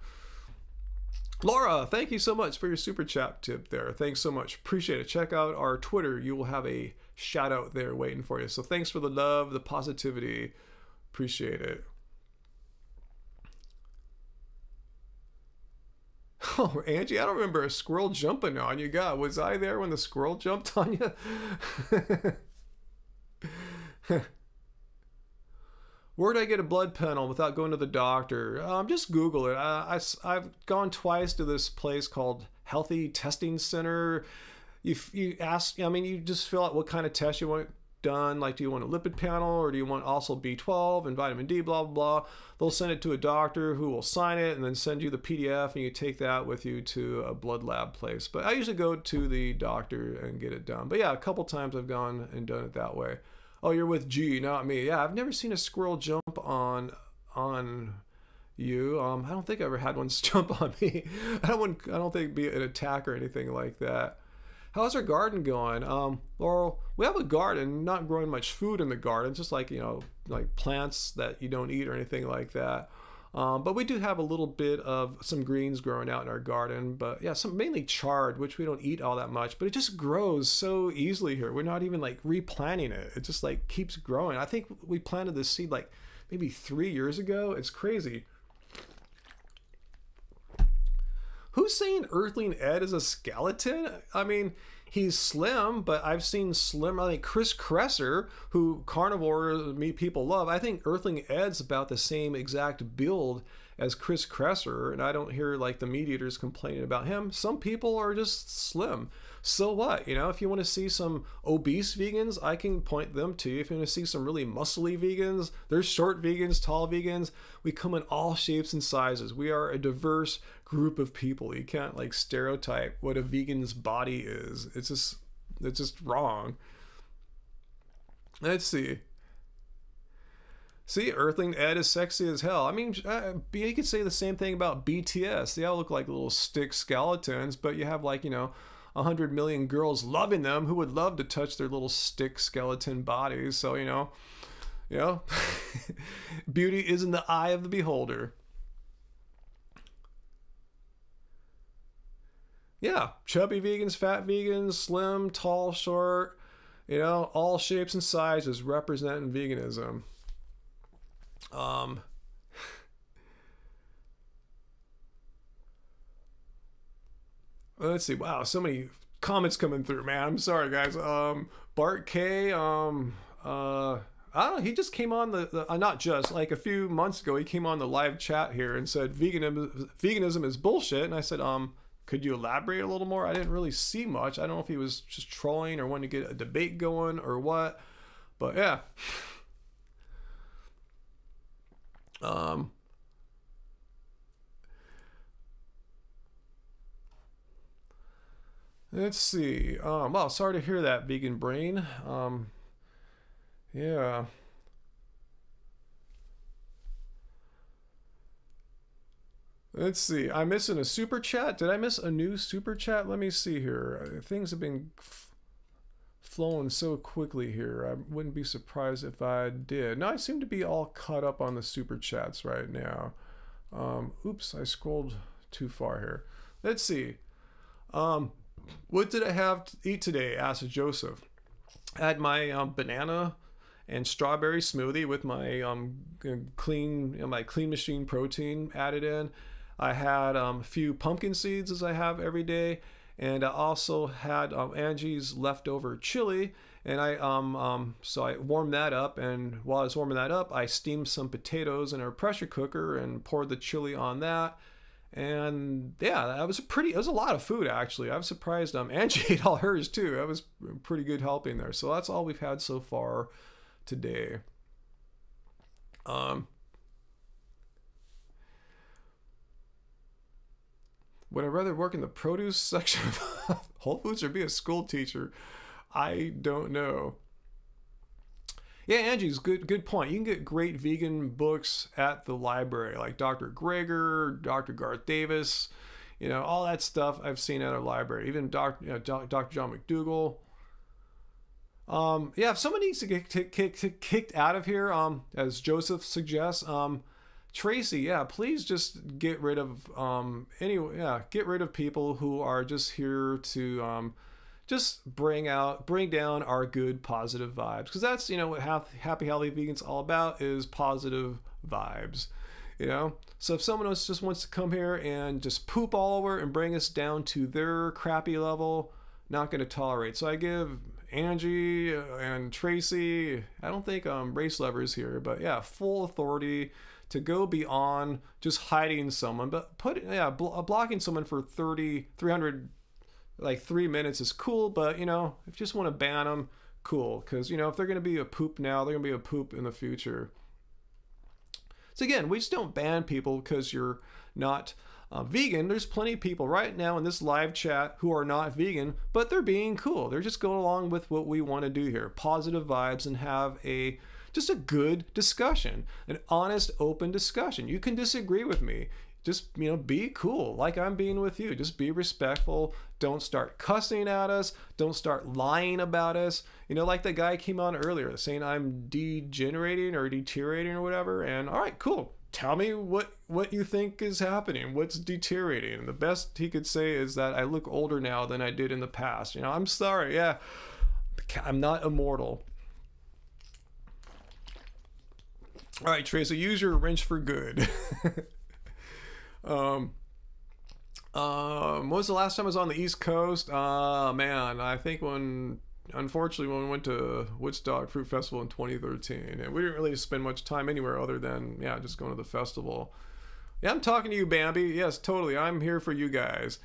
Laura, thank you so much for your super chat tip there. Thanks so much. Appreciate it. Check out our Twitter. You will have a shout out there waiting for you. So thanks for the love, the positivity. Appreciate it. Oh, Angie, I don't remember a squirrel jumping on you. God, was I there when the squirrel jumped on you? Where do I get a blood panel without going to the doctor? Just Google it. I've gone twice to this place called Healthy Testing Center. You ask, you just fill out what kind of test you want done. Like, do you want a lipid panel, or do you want also B12 and vitamin D, blah, blah, blah. They'll send it to a doctor who will sign it and then send you the PDF, and you take that with you to a blood lab place. But I usually go to the doctor and get it done. But yeah, a couple times I've gone and done it that way. Oh, you're with G, not me. Yeah, I've never seen a squirrel jump on you. I don't think I ever had one jump on me. I don't think it'd be an attack or anything like that. How's our garden going? Well, we have a garden, not growing much food in the garden, just like, like plants that you don't eat or anything like that. But we do have a little bit of some greens growing out in our garden, but yeah, some mainly chard, which we don't eat all that much, but it just grows so easily here. We're not even like replanting it. It just like keeps growing. I think we planted this seed like maybe 3 years ago. It's crazy. Who's saying Earthling Ed is a skeleton? I mean, he's slim, but I've seen slim. I think Chris Kresser, who carnivore meat people love, I think Earthling Ed's about the same exact build as Chris Kresser, and I don't hear like the meat eaters complaining about him. Some people are just slim. So what? If you want to see some obese vegans, I can point them to you. If you want to see some really muscly vegans, there's short vegans, tall vegans. We come in all shapes and sizes. We are a diverse group of people. You can't like stereotype what a vegan's body is. It's just wrong. Let's see. See, Earthling Ed is sexy as hell. I mean, you could say the same thing about BTS. They all look like little stick skeletons, but you have like, 100 million girls loving them who would love to touch their little stick skeleton bodies. So, beauty is in the eye of the beholder. Yeah, chubby vegans, fat vegans, slim, tall, short, all shapes and sizes representing veganism. Let's see. Wow, so many comments coming through, man. I'm sorry, guys. Bart K. I don't know. He just came on the not just like a few months ago. He came on the live chat here and said veganism is bullshit. And I said, could you elaborate a little more? I didn't really see much. I don't know if he was just trolling or wanting to get a debate going or what. But yeah. Let's see. Well, sorry to hear that, vegan brain. Yeah. Let's see. I'm missing a super chat. Did I miss a new super chat? Let me see here. Things have been flowing so quickly here. I wouldn't be surprised if I did. No, I seem to be all caught up on the super chats right now. Oops, I scrolled too far here. Let's see. What did I have to eat today? Asked Joseph. I had my banana and strawberry smoothie with my clean machine protein added in. I had a few pumpkin seeds as I have every day, and I also had Angie's leftover chili, and so I warmed that up, and while I was warming that up, I steamed some potatoes in a pressure cooker and poured the chili on that. And yeah, it was a lot of food actually. I was surprised Angie ate all hers too. That was pretty good helping there. So that's all we've had so far today. Would I rather work in the produce section of Whole Foods or be a school teacher? I don't know. Yeah, Angie's good point. You can get great vegan books at the library, like Dr. Greger, Dr. Garth Davis, all that stuff I've seen at our library. Even Dr. John McDougall. Yeah, if someone needs to get kicked out of here, as Joseph suggests, Tracy, yeah, please just get rid of get rid of people who are just here to just bring down our good positive vibes, because that's what happy healthy vegan's all about, is positive vibes. So if someone else just wants to come here and just poop all over and bring us down to their crappy level, not going to tolerate. So I give Angie and Tracy, I don't think Race Lover's here, but yeah, full authority to go beyond just hiding someone, but blocking someone for 300 like 3 minutes is cool, but if you just want to ban them, cool, because if they're going to be a poop now, they're going to be a poop in the future. So again, we just don't ban people because you're not vegan. There's plenty of people right now in this live chat who are not vegan, but they're being cool. They're just going along with what we want to do here, positive vibes, and have just a good discussion, an honest, open discussion. You can disagree with me. just, you know, be cool like I'm being with you. Just be respectful. Don't start cussing at us. Don't start lying about us. You know, like the guy came on earlier saying I'm degenerating or deteriorating or whatever. And all right, cool. Tell me what you think is happening. What's deteriorating? And the best he could say is that I look older now than I did in the past. You know, I'm sorry. Yeah, I'm not immortal. All right, Tracy, use your wrench for good. When was the last time I was on the East Coast? Man, I think unfortunately, when we went to Woodstock Fruit Festival in 2013, and we didn't really spend much time anywhere other than, yeah, just going to the festival. Yeah, I'm talking to you, Bambi. Yes, totally. I'm here for you guys.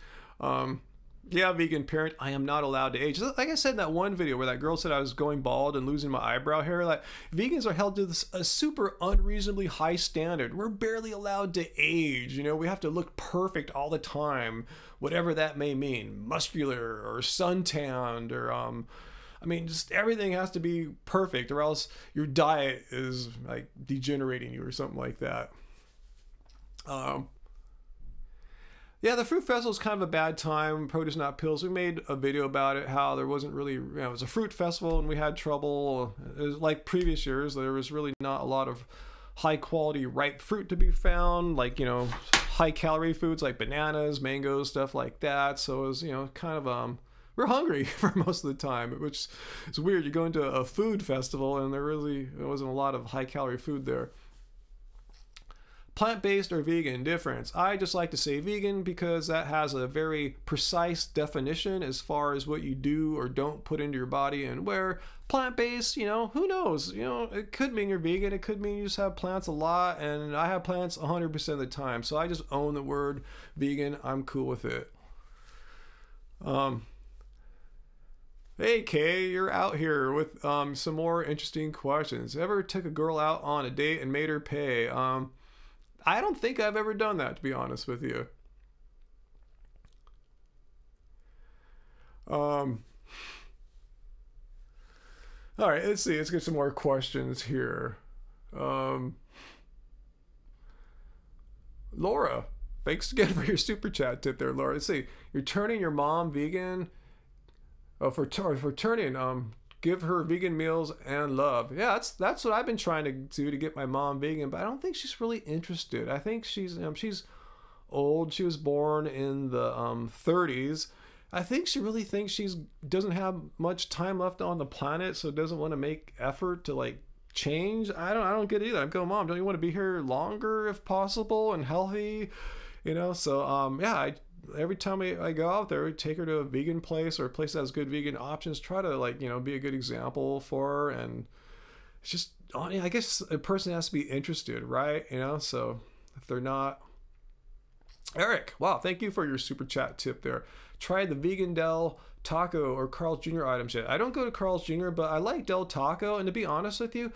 Yeah, vegan parent, I am not allowed to age. Like I said in that one video where that girl said I was going bald and losing my eyebrow hair, like vegans are held to a super unreasonably high standard. We're barely allowed to age. You know, we have to look perfect all the time, whatever that may mean, muscular or suntanned or I mean, just everything has to be perfect or else your diet is like degenerating you or something like that. Yeah, the fruit festival is kind of a bad time. Produce Not Pills. We made a video about it, how there wasn't really, you know, it was a fruit festival and we had trouble. It was like previous years, there was really not a lot of high quality ripe fruit to be found, like, you know, high calorie foods like bananas, mangoes, stuff like that. So it was, you know, kind of, we're hungry for most of the time, which is weird. You go into a food festival and there wasn't a lot of high calorie food there. Plant-based or vegan difference. I just like to say vegan because that has a very precise definition as far as what you do or don't put into your body, and where plant-based, you know, who knows? You know, it could mean you're vegan. It could mean you just have plants a lot, and I have plants 100% of the time. So I just own the word vegan. I'm cool with it. Hey Kay, you're out here with some more interesting questions. Ever took a girl out on a date and made her pay? I don't think I've ever done that, to be honest with you. All right, let's see. Let's get some more questions here. Laura, thanks again for your super chat tip there, Laura. Let's see. You're turning your mom vegan. Oh, for turning, give her vegan meals and love. Yeah, that's what I've been trying to do to get my mom vegan, but I don't think she's really interested. I think she's old. She was born in the 30s. I think she really thinks doesn't have much time left on the planet, so doesn't want to make effort to like change. I don't get it either. I go, Mom, don't you want to be here longer if possible and healthy? You know, so yeah, every time I go out there, I take her to a vegan place or a place that has good vegan options, try to, like, you know, be a good example for her. And it's just, I guess a person has to be interested, right? You know, so if they're not. Eric, wow, thank you for your super chat tip there. Tried the vegan Del Taco or Carl's Jr. items yet? I don't go to Carl's Jr., but I like Del Taco. And to be honest with you,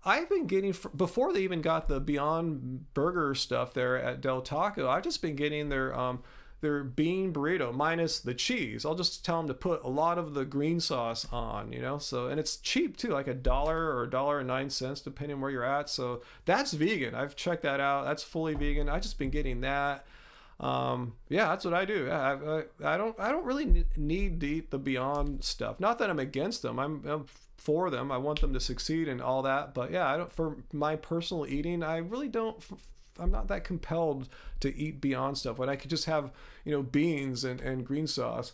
I've been getting, before they even got the Beyond Burger stuff there at Del Taco, I've just been getting their bean burrito minus the cheese. I'll just tell them to put a lot of the green sauce on, you know, so, and it's cheap too, like $1 or $1.09 depending on where you're at. So that's vegan. I've checked that out. That's fully vegan. I've just been getting that. Yeah, that's what I do. I don't really need to eat the Beyond stuff. Not that I'm against them. I'm for them. I want them to succeed and all that. But yeah, for my personal eating, I really don't. I'm not that compelled to eat Beyond stuff when I could just have, you know, beans and green sauce.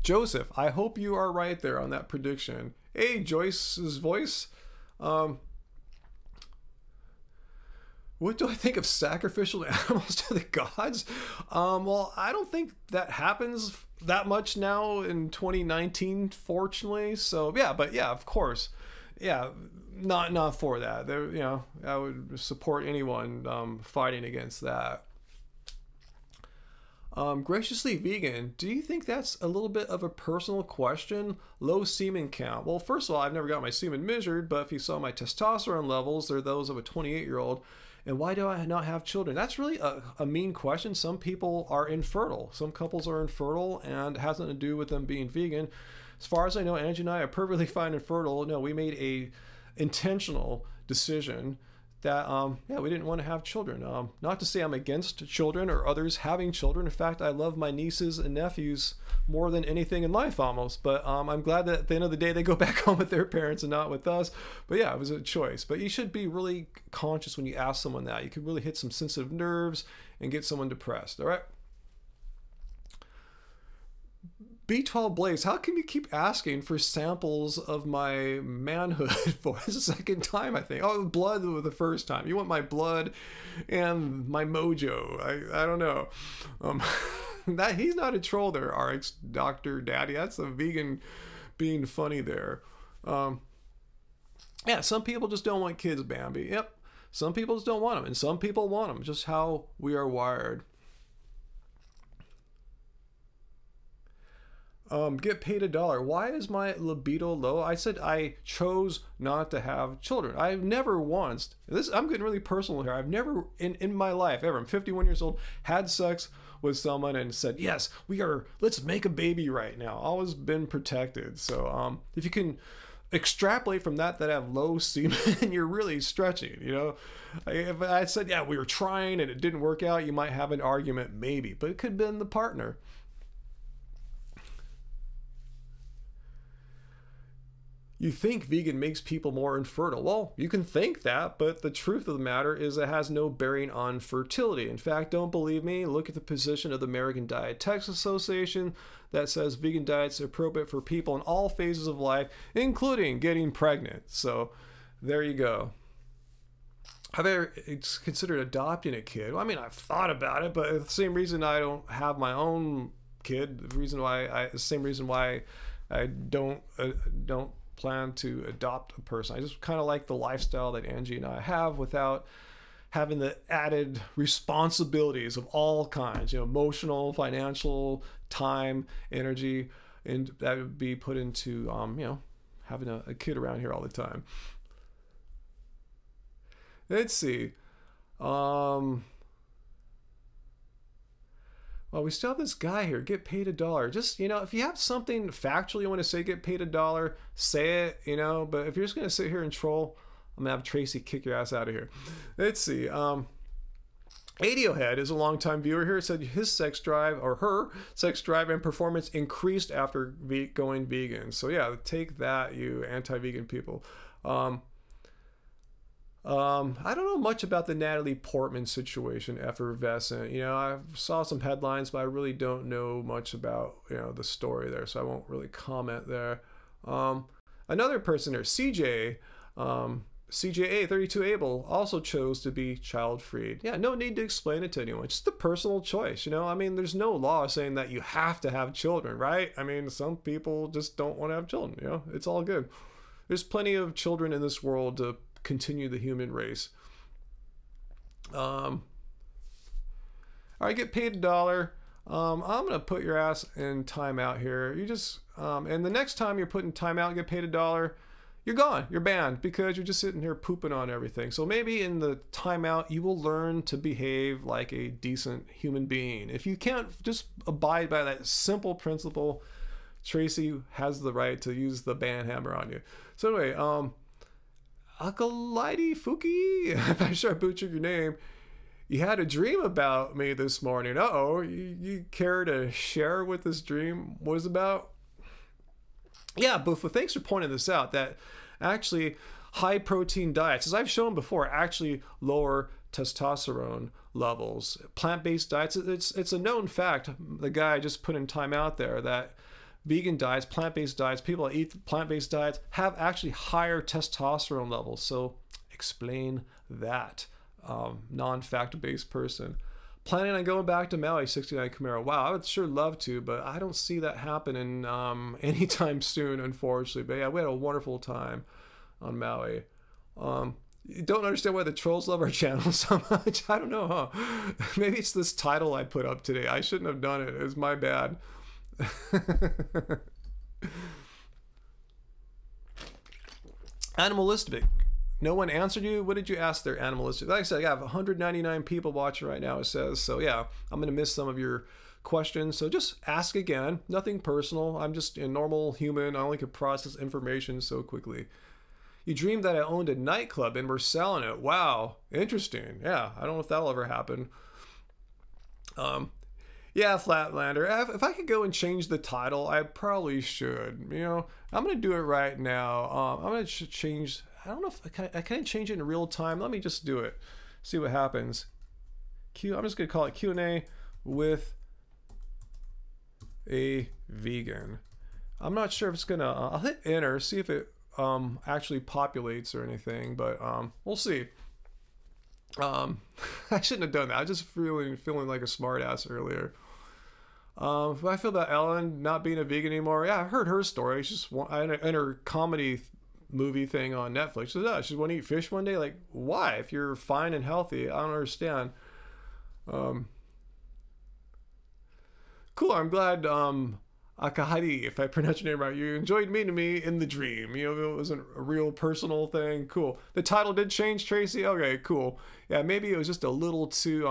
Joseph, I hope you are right there on that prediction. Hey, Joyce's voice. What do I think of sacrificial animals to the gods? Well, I don't think that happens that much now in 2019, fortunately. So yeah, but yeah, of course. Yeah, not for that. There, you know, I would support anyone fighting against that. Graciously vegan, do you think that's a little bit of a personal question? Low semen count. Well, first of all, I've never got my semen measured, but if you saw my testosterone levels, they're those of a 28-year-old. And why do I not have children? That's really a mean question. Some people are infertile. Some couples are infertile, and it has nothing to do with them being vegan. As far as I know, Angie and I are perfectly fine and fertile. No, we made a intentional decision that yeah, we didn't want to have children. Not to say I'm against children or others having children. In fact, I love my nieces and nephews more than anything in life almost. But I'm glad that at the end of the day they go back home with their parents and not with us. But yeah, it was a choice. But you should be really conscious when you ask someone that. You could really hit some sensitive nerves and get someone depressed. All right. B12 Blaze, how can you keep asking for samples of my manhood for the second time, I think? Oh, blood was the first time. You want my blood and my mojo. I don't know. That he's not a troll there, RX Dr. Daddy. That's a vegan being funny there. Yeah, some people just don't want kids, Bambi. Yep. Some people just don't want them, and some people want them. Just how we are wired. Get paid $1. Why is my libido low? I said I chose not to have children. I've never once, I'm getting really personal here. I've never in my life ever, I'm 51 years old, had sex with someone and said, yes, let's make a baby right now. Always been protected. So if you can extrapolate from that I have low semen, you're really stretching, you know. If I said, yeah, we were trying and it didn't work out, you might have an argument maybe, but it could have been the partner. You think vegan makes people more infertile. Well, you can think that, but the truth of the matter is it has no bearing on fertility. In fact, don't believe me, look at the position of the American Dietetics Association that says vegan diets are appropriate for people in all phases of life, including getting pregnant. So there you go. Have I ever considered adopting a kid? Well, I mean, I've thought about it, but the same reason I don't have my own kid, the same reason why I don't plan to adopt a person. I just kind of like the lifestyle that Angie and I have without having the added responsibilities of all kinds, you know, emotional, financial, time, energy, and that would be put into, you know, having a kid around here all the time. Let's see. Well, we still have this guy here, get paid $1. Just, you know, if you have something factual you want to say, get paid $1, say it, you know, but if you're just going to sit here and troll, I'm going to have Tracy kick your ass out of here. Let's see. Adiohead is a longtime viewer here. It said his sex drive, or her sex drive and performance increased after going vegan. So yeah, take that, you anti-vegan people. I don't know much about the Natalie Portman situation, effervescent. You know, I saw some headlines, but I really don't know much about, you know, the story there, so I won't really comment there. Another person there, CJ, CJA 32 Able, also chose to be child-free. Yeah, no need to explain it to anyone. Just a personal choice, you know? I mean, there's no law saying that you have to have children, right? I mean, some people just don't want to have children, you know? It's all good. There's plenty of children in this world to continue the human race. All right, get paid $1. I'm gonna put your ass in timeout here. You just and the next time you're putting timeout, get paid $1, you're gone. You're banned because you're just sitting here pooping on everything. So maybe in the timeout you will learn to behave like a decent human being. If you can't just abide by that simple principle, Tracy has the right to use the ban hammer on you. So anyway, Akalaidi Fuki, I'm sure I butchered your name. You had a dream about me this morning. Uh-oh, you care to share what this dream was about? Yeah, Buffa, thanks for pointing this out, that actually high protein diets, as I've shown before, actually lower testosterone levels. Plant-based diets, it's a known fact. The guy just put in time out there that vegan diets, plant-based diets, people that eat plant-based diets have actually higher testosterone levels. So explain that, non-fact-based person. Planning on going back to Maui, 69 Camaro. Wow, I would sure love to, but I don't see that happening anytime soon, unfortunately. But yeah, we had a wonderful time on Maui. You don't understand why the trolls love our channel so much? I don't know, huh? Maybe it's this title I put up today. I shouldn't have done it. It's my bad. Animalistic. No one answered you? What did you ask there, animalistic? Like I said, I have 199 people watching right now, it says. So yeah, I'm going to miss some of your questions. So just ask again. Nothing personal. I'm just a normal human. I only can process information so quickly. You dreamed that I owned a nightclub and we're selling it. Wow, interesting. Yeah, I don't know if that'll ever happen. Yeah, Flatlander. If I could go and change the title, I probably should. You know, I'm gonna do it right now. I'm gonna change. I don't know if I can change it in real time. Let me just do it. See what happens. I'm just gonna call it Q&A with a vegan. I'm not sure if it's gonna. I'll hit enter. See if it actually populates or anything. But we'll see. I shouldn't have done that. I was just feeling like a smartass earlier. What I feel about Ellen not being a vegan anymore. Yeah, I heard her story. She's just in her comedy movie thing on Netflix. She said, oh, she want to eat fish one day. Like, why? If you're fine and healthy, I don't understand. Cool. I'm glad. Akahari, if I pronounce your name right, you enjoyed meeting me in the dream. You know, it wasn't a real personal thing. Cool. The title did change, Tracy. Okay, cool. Yeah, maybe it was just a little too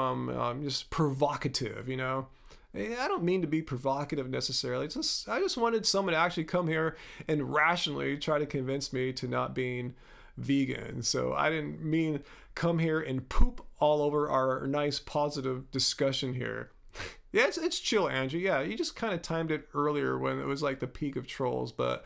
just provocative. You know, I don't mean to be provocative necessarily. It's just I just wanted someone to actually come here and rationally try to convince me to not being vegan. So I didn't mean come here and poop all over our nice positive discussion here. Yeah, it's chill, Angie. Yeah, you just kind of timed it earlier when it was like the peak of trolls, but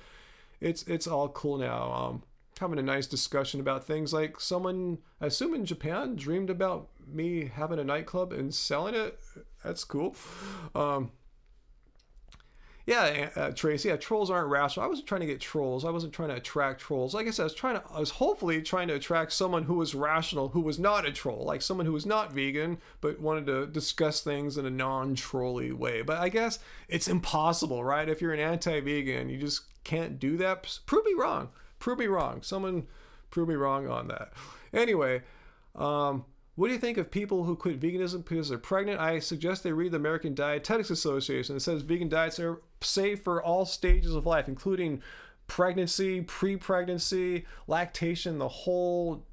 it's all cool now. Having a nice discussion about things like someone, I assume in Japan, dreamed about me having a nightclub and selling it. That's cool. Yeah, Tracy. Yeah, trolls aren't rational. I wasn't trying to get trolls. I wasn't trying to attract trolls. Like I said, I was hopefully trying to attract someone who was rational, who was not a troll, like someone who was not vegan, but wanted to discuss things in a non-trolly way. But I guess it's impossible, right? If you're an anti-vegan, you just can't do that. Prove me wrong. Prove me wrong. Someone prove me wrong on that. Anyway, what do you think of people who quit veganism because they're pregnant? I suggest they read the American Dietetics Association. It says vegan diets are safe for all stages of life, including pregnancy, pre-pregnancy, lactation, the whole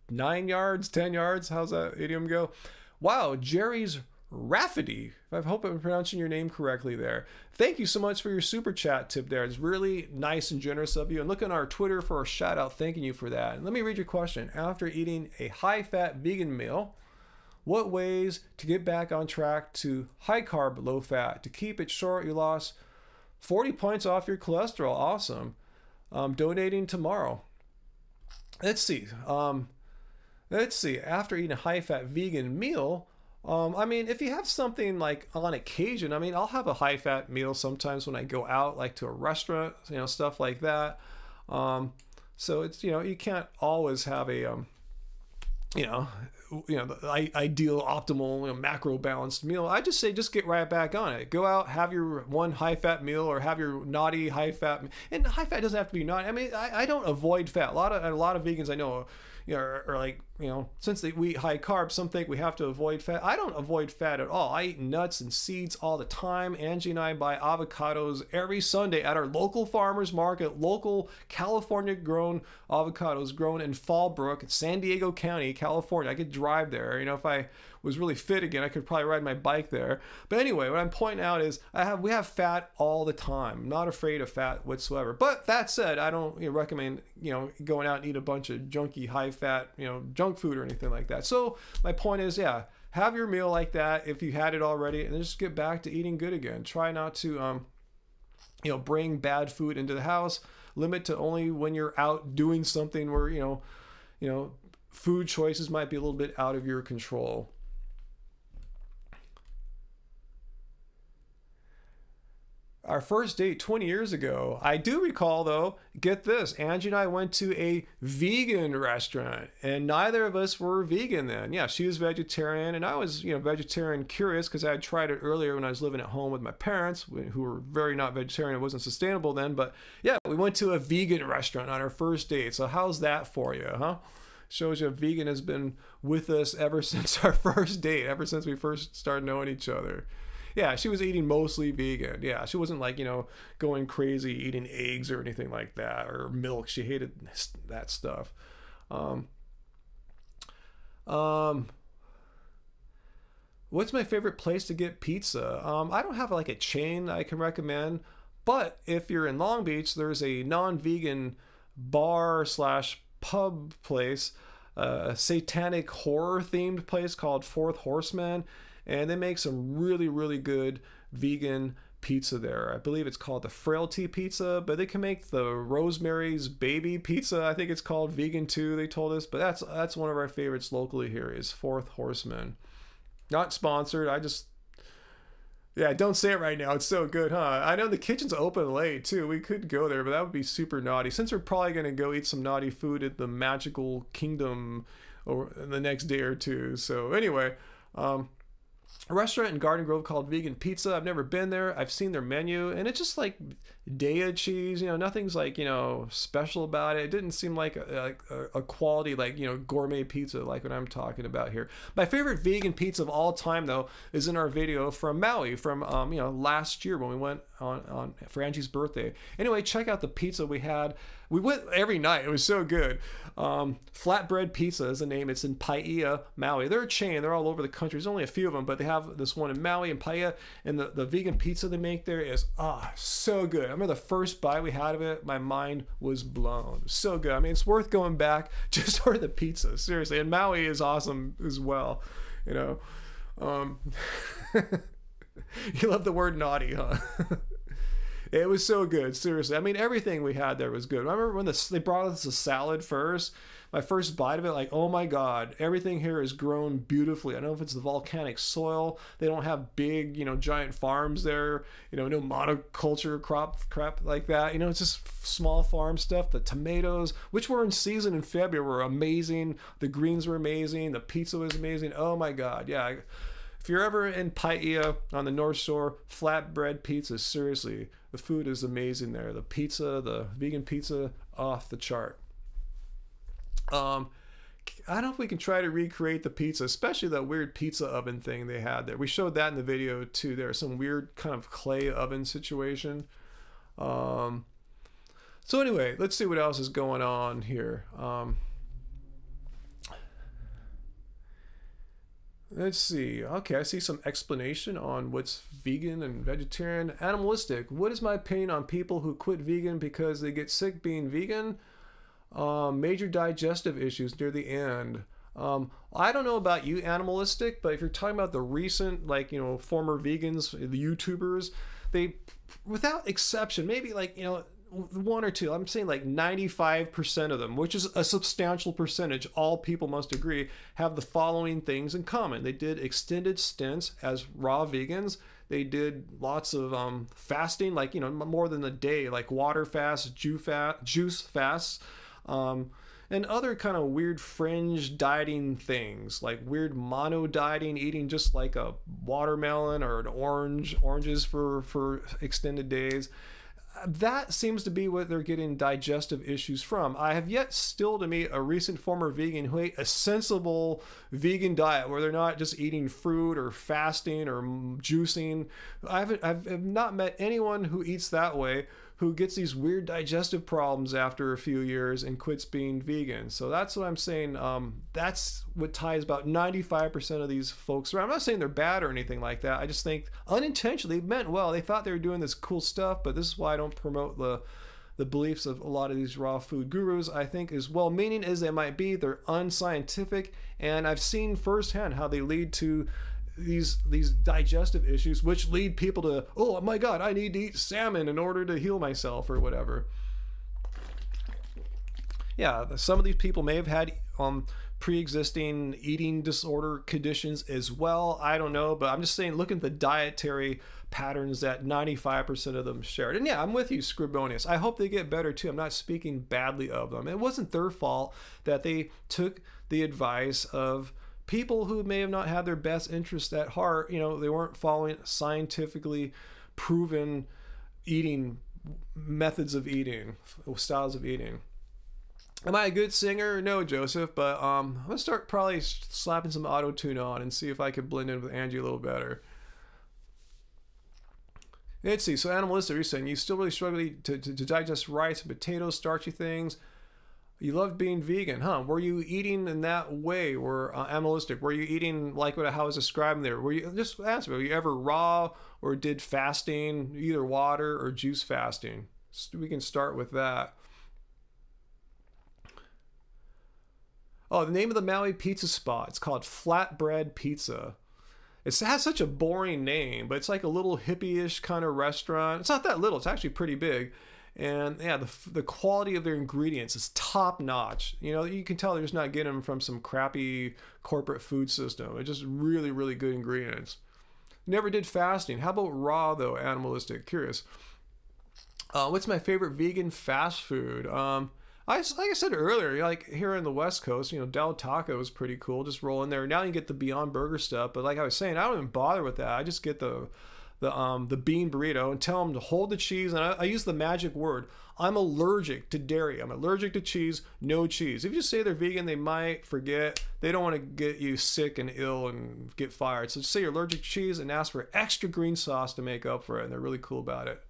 9 yards, 10 yards. How's that idiom go? Wow, Jerry's Rafferty. I hope I'm pronouncing your name correctly there. Thank you so much for your super chat tip there. It's really nice and generous of you. And look on our Twitter for a shout out thanking you for that. And let me read your question. After eating a high-fat vegan meal, what ways to get back on track to high-carb, low-fat? To keep it short, you lost 40 points off your cholesterol. Awesome. Donating tomorrow. Let's see. After eating a high-fat vegan meal, I mean, if you have something like on occasion, I mean, I'll have a high-fat meal sometimes when I go out, like to a restaurant, you know, stuff like that. So it's, you know, you can't always have a, the ideal, optimal, macro balanced meal. I just say, just get right back on it. Go out, have your one high-fat meal, or have your naughty high-fat. And high-fat doesn't have to be naughty. I mean, I don't avoid fat. A lot of vegans I know, you know, are like, you know, since we eat high carbs, some think we have to avoid fat. I don't avoid fat at all. I eat nuts and seeds all the time. Angie and I buy avocados every Sunday at our local farmers market, local California grown avocados grown in Fallbrook, San Diego County, California. I could drive there. You know, if I was really fit again, I could probably ride my bike there. But anyway, what I'm pointing out is we have fat all the time. I'm not afraid of fat whatsoever. But that said, I don't recommend, you know, going out and eat a bunch of junky, high fat, you know, junk food or anything like that. So my point is, yeah, have your meal like that if you had it already, and then just get back to eating good again. Try not to, bring bad food into the house. Limit to only when you're out doing something where, you know, food choices might be a little bit out of your control. Our first date 20 years ago. I do recall, though, get this, Angie and I went to a vegan restaurant, and neither of us were vegan then. Yeah, she was vegetarian, and I was, vegetarian curious because I had tried it earlier when I was living at home with my parents, who were very not vegetarian. It wasn't sustainable then, but yeah, we went to a vegan restaurant on our first date. So how's that for you, huh? Shows you a vegan has been with us ever since our first date, ever since we first started knowing each other. Yeah, she was eating mostly vegan. Yeah, she wasn't like, going crazy eating eggs or anything like that, or milk. She hated that stuff. What's my favorite place to get pizza? I don't have like a chain I can recommend, but if you're in Long Beach, there's a non-vegan bar slash pub place, a satanic horror themed place called Fourth Horseman, and they make some really good vegan pizza there. I believe it's called the Frailty Pizza, but they can make the Rosemary's Baby Pizza. I think it's called vegan too, they told us, but that's one of our favorites locally here is Fourth Horseman. Not sponsored. Yeah, don't say it right now. It's so good, huh? I know the kitchen's open late too. We could go there, but that would be super naughty. Since we're probably gonna go eat some naughty food at the Magical Kingdom over the next day or two. So anyway, a restaurant in Garden Grove called Vegan Pizza. I've never been there. I've seen their menu, and it's just like Daiya cheese. You know, nothing's like, you know, special about it. It didn't seem like a quality, like, you know, gourmet pizza like what I'm talking about here. My favorite vegan pizza of all time, though, is in our video from Maui from, you know, last year when we went on for Angie's birthday. Anyway, check out the pizza we had. We went every night. It was so good. Flatbread Pizza is the name. It's in Paia, Maui. They're a chain. They're all over the country. There's only a few of them, but they have this one in Maui and Paia. And the vegan pizza they make there is so good. I remember the first bite we had of it, my mind was blown. So good. I mean, it's worth going back just for the pizza. Seriously. And Maui is awesome as well. You know, you love the word naughty, huh? It was so good, seriously. I mean, everything we had there was good. I remember when they brought us a salad first. My first bite of it, like, oh my God, everything here is grown beautifully. I don't know if it's the volcanic soil. They don't have big, you know, giant farms there. You know, no monoculture crap like that. You know, it's just small farm stuff. The tomatoes, which were in season in February, were amazing. The greens were amazing. The pizza was amazing. Oh my God, yeah. If you're ever in Paia on the North Shore, flatbread pizza, seriously, the food is amazing there. The pizza, the vegan pizza, off the chart. I don't know if we can try to recreate the pizza, especially that weird pizza oven thing they had there. We showed that in the video too. There's some weird kind of clay oven situation. So anyway, let's see what else is going on here. Let's see. Okay, I see some explanation on what's vegan and vegetarian. Animalistic. What is my opinion on people who quit vegan because they get sick being vegan? Major digestive issues near the end. I don't know about you, Animalistic, but if you're talking about the recent, like, you know, former vegans, the YouTubers, they, without exception, maybe like, you know, one or two, I'm saying like 95% of them, which is a substantial percentage, all people must agree, have the following things in common. They did extended stints as raw vegans. They did lots of fasting, like, you know, more than a day, like water fast, juice fasts, and other kind of weird fringe dieting things, like weird mono dieting, eating just like a watermelon or an oranges for extended days. That seems to be what they're getting digestive issues from. I have yet still to meet a recent former vegan who ate a sensible vegan diet where they're not just eating fruit or fasting or juicing. I've not met anyone who eats that way who gets these weird digestive problems after a few years and quits being vegan. So that's what I'm saying. That's what ties about 95% of these folks around. I'm not saying they're bad or anything like that. I just think unintentionally meant well. They thought they were doing this cool stuff, but this is why I don't promote the beliefs of a lot of these raw food gurus. I think as well-meaning as they might be, they're unscientific, and I've seen firsthand how they lead to these digestive issues, which lead people to, oh my God, I need to eat salmon in order to heal myself or whatever. Yeah, some of these people may have had pre-existing eating disorder conditions as well. I don't know, but I'm just saying, look at the dietary patterns that 95% of them shared. And yeah, I'm with you, Scribonius. I hope they get better too. I'm not speaking badly of them. It wasn't their fault that they took the advice of people who may have not had their best interests at heart. You know, they weren't following scientifically proven eating methods of eating, styles of eating. Am I a good singer? No, Joseph, but I'm gonna start probably slapping some auto-tune on and see if I could blend in with Angie a little better. Let's see. So Animalistic, you're saying you still really struggle to digest rice and potatoes, starchy things. You loved being vegan, huh? Were you eating in that way? Or Animalistic, were you eating like what I was describing there? Were you, just ask me, were you ever raw or did fasting, either water or juice fasting? We can start with that. Oh, the name of the Maui pizza spot. It's called Flatbread Pizza. It has such a boring name, but it's like a little hippie-ish kind of restaurant. It's not that little. It's actually pretty big. And yeah, the quality of their ingredients is top notch. You know, you can tell they're just not getting them from some crappy corporate food system. It's just really, really good ingredients. Never did fasting. How about raw though? Animalistic. Curious. What's my favorite vegan fast food? Like I said earlier, like here in the West Coast, you know, Del Taco is pretty cool. Just roll in there. Now you get the Beyond Burger stuff, but like I was saying, I don't even bother with that. I just get the bean burrito and tell them to hold the cheese. And I use the magic word. I'm allergic to dairy. I'm allergic to cheese. No cheese. If you say they're vegan, they might forget. They don't want to get you sick and ill and get fired. So just say you're allergic to cheese and ask for extra green sauce to make up for it. And they're really cool about it.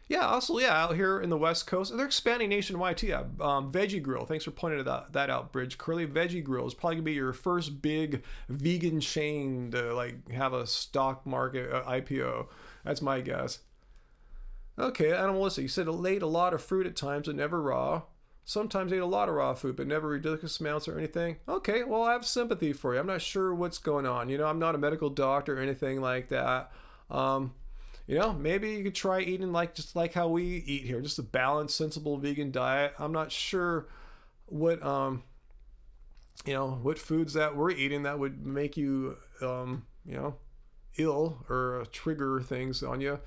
Yeah, also, yeah, out here in the West Coast, they're expanding nationwide too. Yeah, Veggie Grill. Thanks for pointing that out, Bridge. Curly Veggie Grill is probably gonna be your first big vegan chain to like have a stock market IPO. That's my guess. Okay, Animalistic. You said it ate a lot of fruit at times, but never raw. Sometimes ate a lot of raw food, but never ridiculous amounts or anything. Okay, well, I have sympathy for you. I'm not sure what's going on. You know, I'm not a medical doctor or anything like that. You know, maybe you could try eating just like how we eat here, just a balanced, sensible vegan diet. I'm not sure what you know, what foods that we're eating that would make you you know, ill or trigger things on you.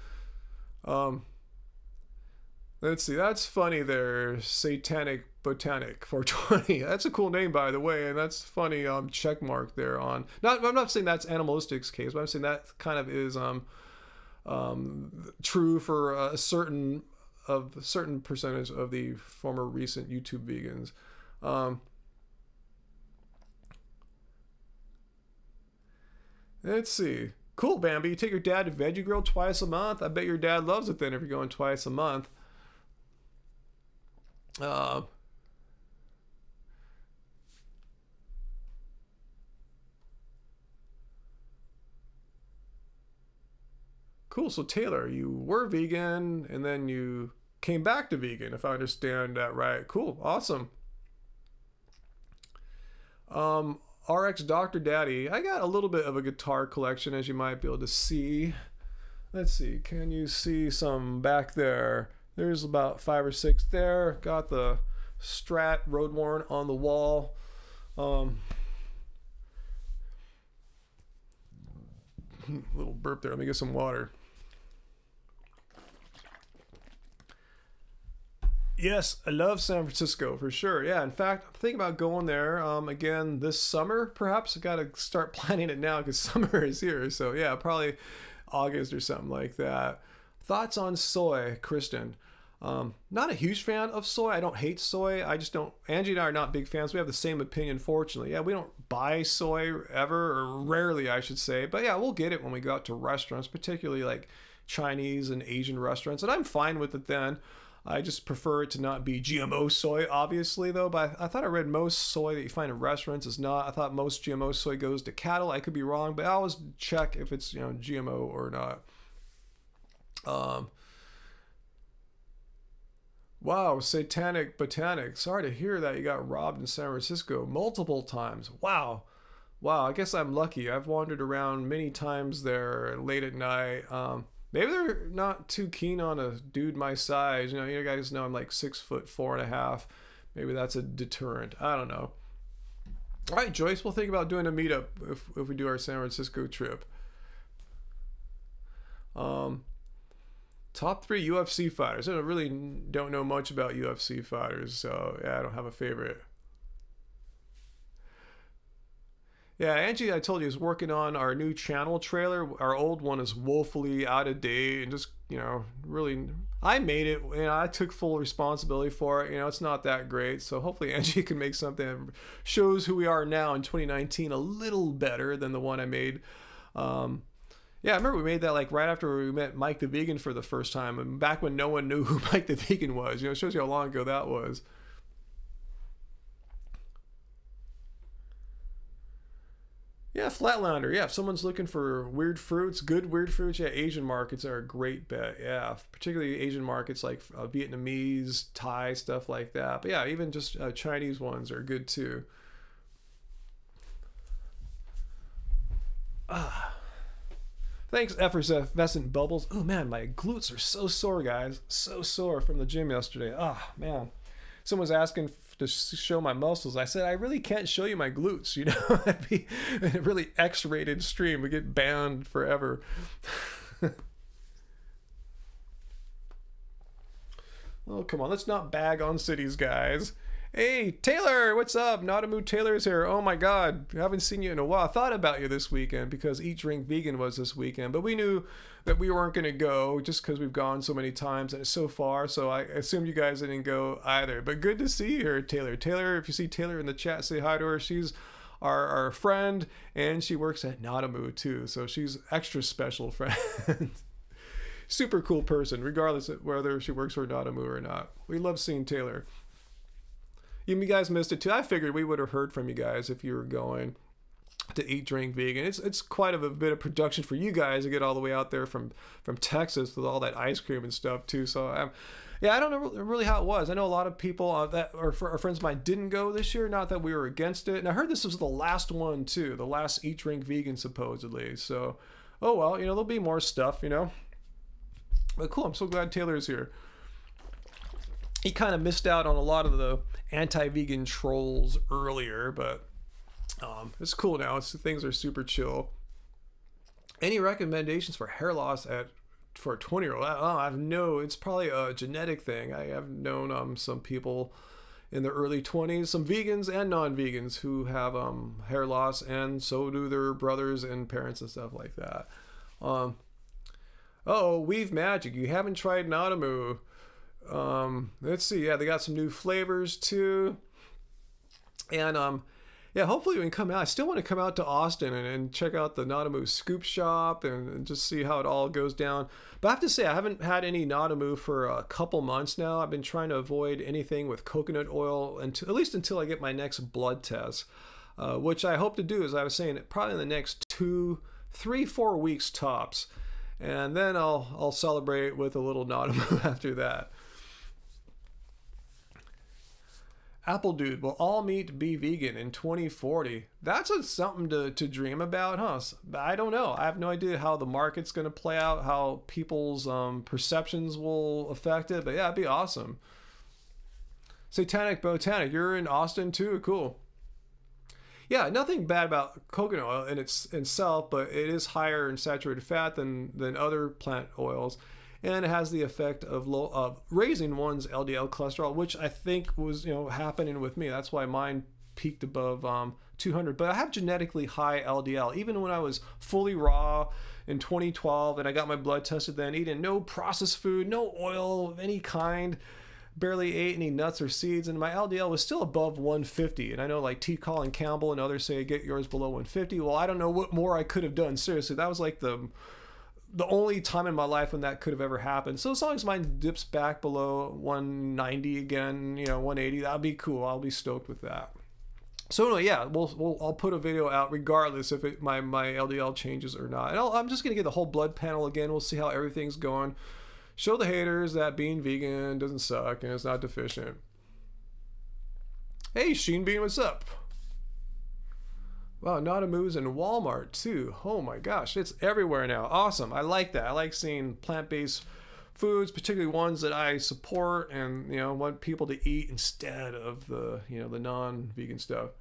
Let's see, that's funny there, Satanic Botanic 420. That's a cool name, by the way, and that's funny check mark there on. I'm not saying that's Animalistic's case, but I'm saying that kind of is true for a certain percentage of the former recent YouTube vegans. Let's see. Cool, Bambi. You take your dad to Veggie Grill twice a month. I bet your dad loves it then if you're going twice a month. Cool. So Taylor, you were vegan and then you came back to vegan, if I understand that right. Cool. Awesome. RX Dr. Daddy. I got a little bit of a guitar collection, as you might be able to see. Let's see. Can you see some back there? There's about 5 or 6 there. Got the Strat Road Worn on the wall. Little burp there. Let me get some water. Yes, I love San Francisco for sure. Yeah, in fact, I'm thinking about going there again this summer, perhaps. I got to start planning it now because summer is here. So yeah, probably August or something like that. Thoughts on soy, Kristen? Not a huge fan of soy. I don't hate soy. I just don't. Angie and I are not big fans. We have the same opinion, fortunately. Yeah, we don't buy soy ever, or rarely, I should say. But yeah, we'll get it when we go out to restaurants, particularly like Chinese and Asian restaurants. And I'm fine with it then. I just prefer it to not be GMO soy, obviously, though. But I thought I read most soy that you find in restaurants is not. I thought most GMO soy goes to cattle. I could be wrong, but I always check if it's, you know, GMO or not. Wow, Satanic Botanic. Sorry to hear that you got robbed in San Francisco multiple times. Wow. Wow, I guess I'm lucky. I've wandered around many times there late at night. Maybe they're not too keen on a dude my size. You know, you guys know I'm like 6'4.5". Maybe that's a deterrent. I don't know. All right, Joyce, we'll think about doing a meetup if we do our San Francisco trip. Top 3 UFC fighters. I really don't know much about UFC fighters, so yeah, I don't have a favorite. Yeah, Angie, I told you, is working on our new channel trailer. Our old one is woefully out of date and just, you know, really, I made it. You know, I took full responsibility for it. You know, it's not that great. So hopefully Angie can make something that shows who we are now in 2019 a little better than the one I made. Yeah, I remember we made that like right after we met Mike the Vegan for the first time, and back when no one knew who Mike the Vegan was. You know, it shows you how long ago that was. Yeah, Flatlander. Yeah, if someone's looking for weird fruits, good weird fruits, yeah, Asian markets are a great bet. Yeah, particularly Asian markets like Vietnamese, Thai, stuff like that. But yeah, even just Chinese ones are good too. Thanks, effervescent bubbles. Oh man, my glutes are so sore, guys. So sore from the gym yesterday. Ah, man. Someone was asking to show my muscles. I said, I really can't show you my glutes. You know, that'd be a really X-rated stream. We get banned forever. Oh, come on. Let's not bag on cities, guys. Hey, Taylor, what's up? Nadamu Taylor's here. Oh my God, I haven't seen you in a while. I thought about you this weekend because Eat Drink Vegan was this weekend, but we knew that we weren't going to go just because we've gone so many times and so far, so I assumed you guys didn't go either. But good to see you here, Taylor. Taylor, if you see Taylor in the chat, say hi to her. She's our friend, and she works at Nadamu too, so she's extra special friend. Super cool person, regardless of whether she works for Nadamu or not. We love seeing Taylor. You guys missed it too. I figured we would have heard from you guys if you were going to Eat Drink Vegan. It's quite a bit of production for you guys to get all the way out there from Texas with all that ice cream and stuff too. So yeah, I don't know really how it was. I know a lot of people that or friends of mine didn't go this year. Not that we were against it. And I heard this was the last one too, the last Eat Drink Vegan supposedly. So oh well, you know, there'll be more stuff, you know. But cool. I'm so glad Taylor's here. He kind of missed out on a lot of the anti-vegan trolls earlier, but it's cool now. Things are super chill. Any recommendations for hair loss for a 20-year-old? It's probably a genetic thing. I have known some people in their early 20s, some vegans and non-vegans who have hair loss, and so do their brothers and parents and stuff like that. Weave Magic. You haven't tried Nadamu. Let's see. Yeah, they got some new flavors too. And yeah, hopefully we can come out. I still want to come out to Austin and check out the Nadamu Scoop Shop and just see how it all goes down. But I have to say, I haven't had any Nadamu for a couple months now. I've been trying to avoid anything with coconut oil at least until I get my next blood test, which I hope to do, as I was saying, probably in the next 2, 3, 4 weeks tops. And then I'll celebrate with a little Nadamu after that. Apple Dude, will all meat be vegan in 2040? That's something to dream about, huh? I don't know. I have no idea how the market's going to play out, how people's perceptions will affect it. But yeah, it'd be awesome. Satanic Botanic, you're in Austin too? Cool. Yeah, nothing bad about coconut oil in itself, but it is higher in saturated fat than other plant oils. And it has the effect of raising one's LDL cholesterol, which I think was happening with me. That's why mine peaked above 200. But I have genetically high LDL. Even when I was fully raw in 2012 and I got my blood tested then, eating no processed food, no oil of any kind, barely ate any nuts or seeds, and my LDL was still above 150. And I know like T. Colin Campbell and others say get yours below 150. Well, I don't know what more I could have done. Seriously, that was like the only time in my life when that could have ever happened. So as long as mine dips back below 190 again, 180, that'll be cool. I'll be stoked with that. So anyway, yeah, I'll put a video out regardless if my LDL changes or not. And I'm just gonna get the whole blood panel again. We'll see how everything's going. Show the haters that being vegan doesn't suck and it's not deficient. Hey, Sheen Bean, what's up? Wow, Nadamu's in Walmart too. Oh my gosh, it's everywhere now. Awesome. I like that. I like seeing plant-based foods, particularly ones that I support and want people to eat instead of the the non-vegan stuff.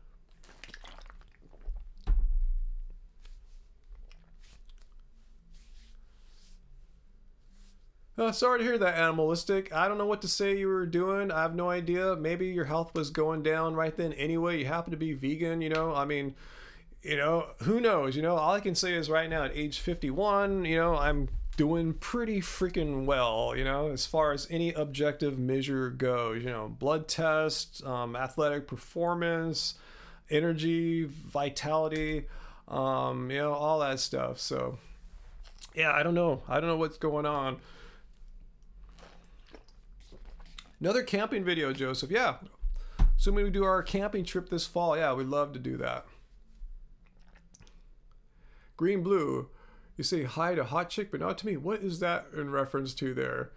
Sorry to hear that, Animalistic. I don't know what to say you were doing. I have no idea. Maybe your health was going down right then anyway. You happen to be vegan, I mean, who knows? All I can say is right now at age 51, I'm doing pretty freaking well, as far as any objective measure goes, blood tests, athletic performance, energy, vitality, all that stuff. So yeah, I don't know what's going on. Another camping video, Joseph. Yeah, assuming we do our camping trip this fall, yeah, we'd love to do that. Green blue. You say hi to hot chick, but not to me. What is that in reference to there?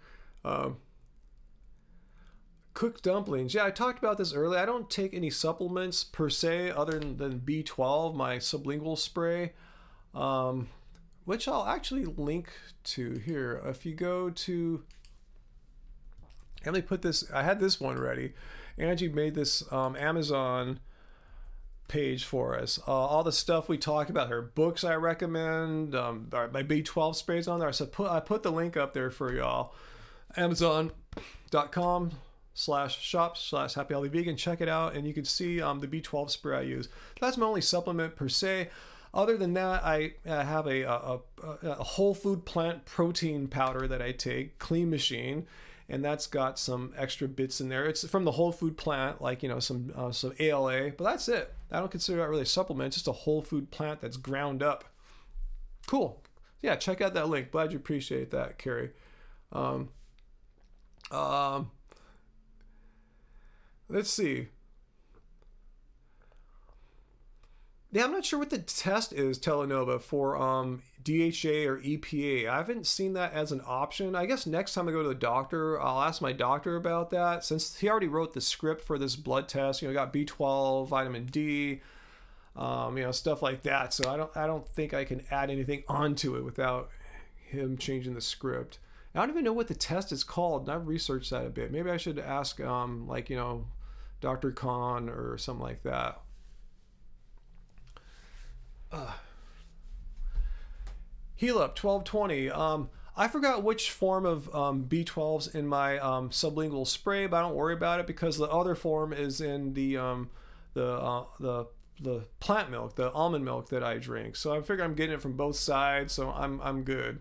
Cooked dumplings. Yeah, I talked about this earlier. I don't take any supplements per se other than B12, my sublingual spray, which I'll actually link to here. If you go to, let me put this, I had this one ready. Angie made this Amazon page for us. All the stuff we talked about, her books I recommend, my B12 sprays on there. So I put the link up there for y'all. Amazon.com/shop/happy healthy vegan. Check it out and you can see the B12 spray I use. That's my only supplement per se. Other than that, I have a whole food plant protein powder that I take, Clean Machine, and that's got some extra bits in there. It's from the whole food plant, like, you know, some ALA, but that's it. I don't consider that really a supplement. It's just a whole food plant that's ground up. Cool. Yeah, check out that link. Glad you appreciate that, Carrie. Let's see. Yeah, I'm not sure what the test is, Telenova, for DHA or EPA. I haven't seen that as an option. I guess next time I go to the doctor, I'll ask my doctor about that, since he already wrote the script for this blood test. You know, got B12, vitamin D, you know, stuff like that. So I don't think I can add anything onto it without him changing the script. I don't even know what the test is called, and I've researched that a bit. Maybe I should ask, like, you know, Dr. Khan or something like that. Heal Up 1220. I forgot which form of B12's in my sublingual spray, but I don't worry about it because the other form is in the plant milk, the almond milk that I drink. So I figure I'm getting it from both sides, so I'm good.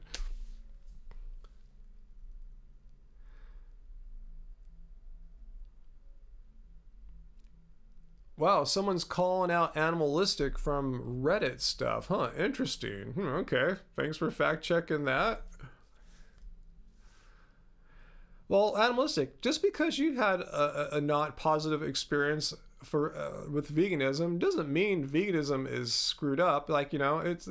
Wow, someone's calling out animalistic from Reddit stuff. Huh, interesting. Okay, thanks for fact checking that. Well, animalistic, just because you had a not positive experience with veganism doesn't mean veganism is screwed up. Like, you know, it's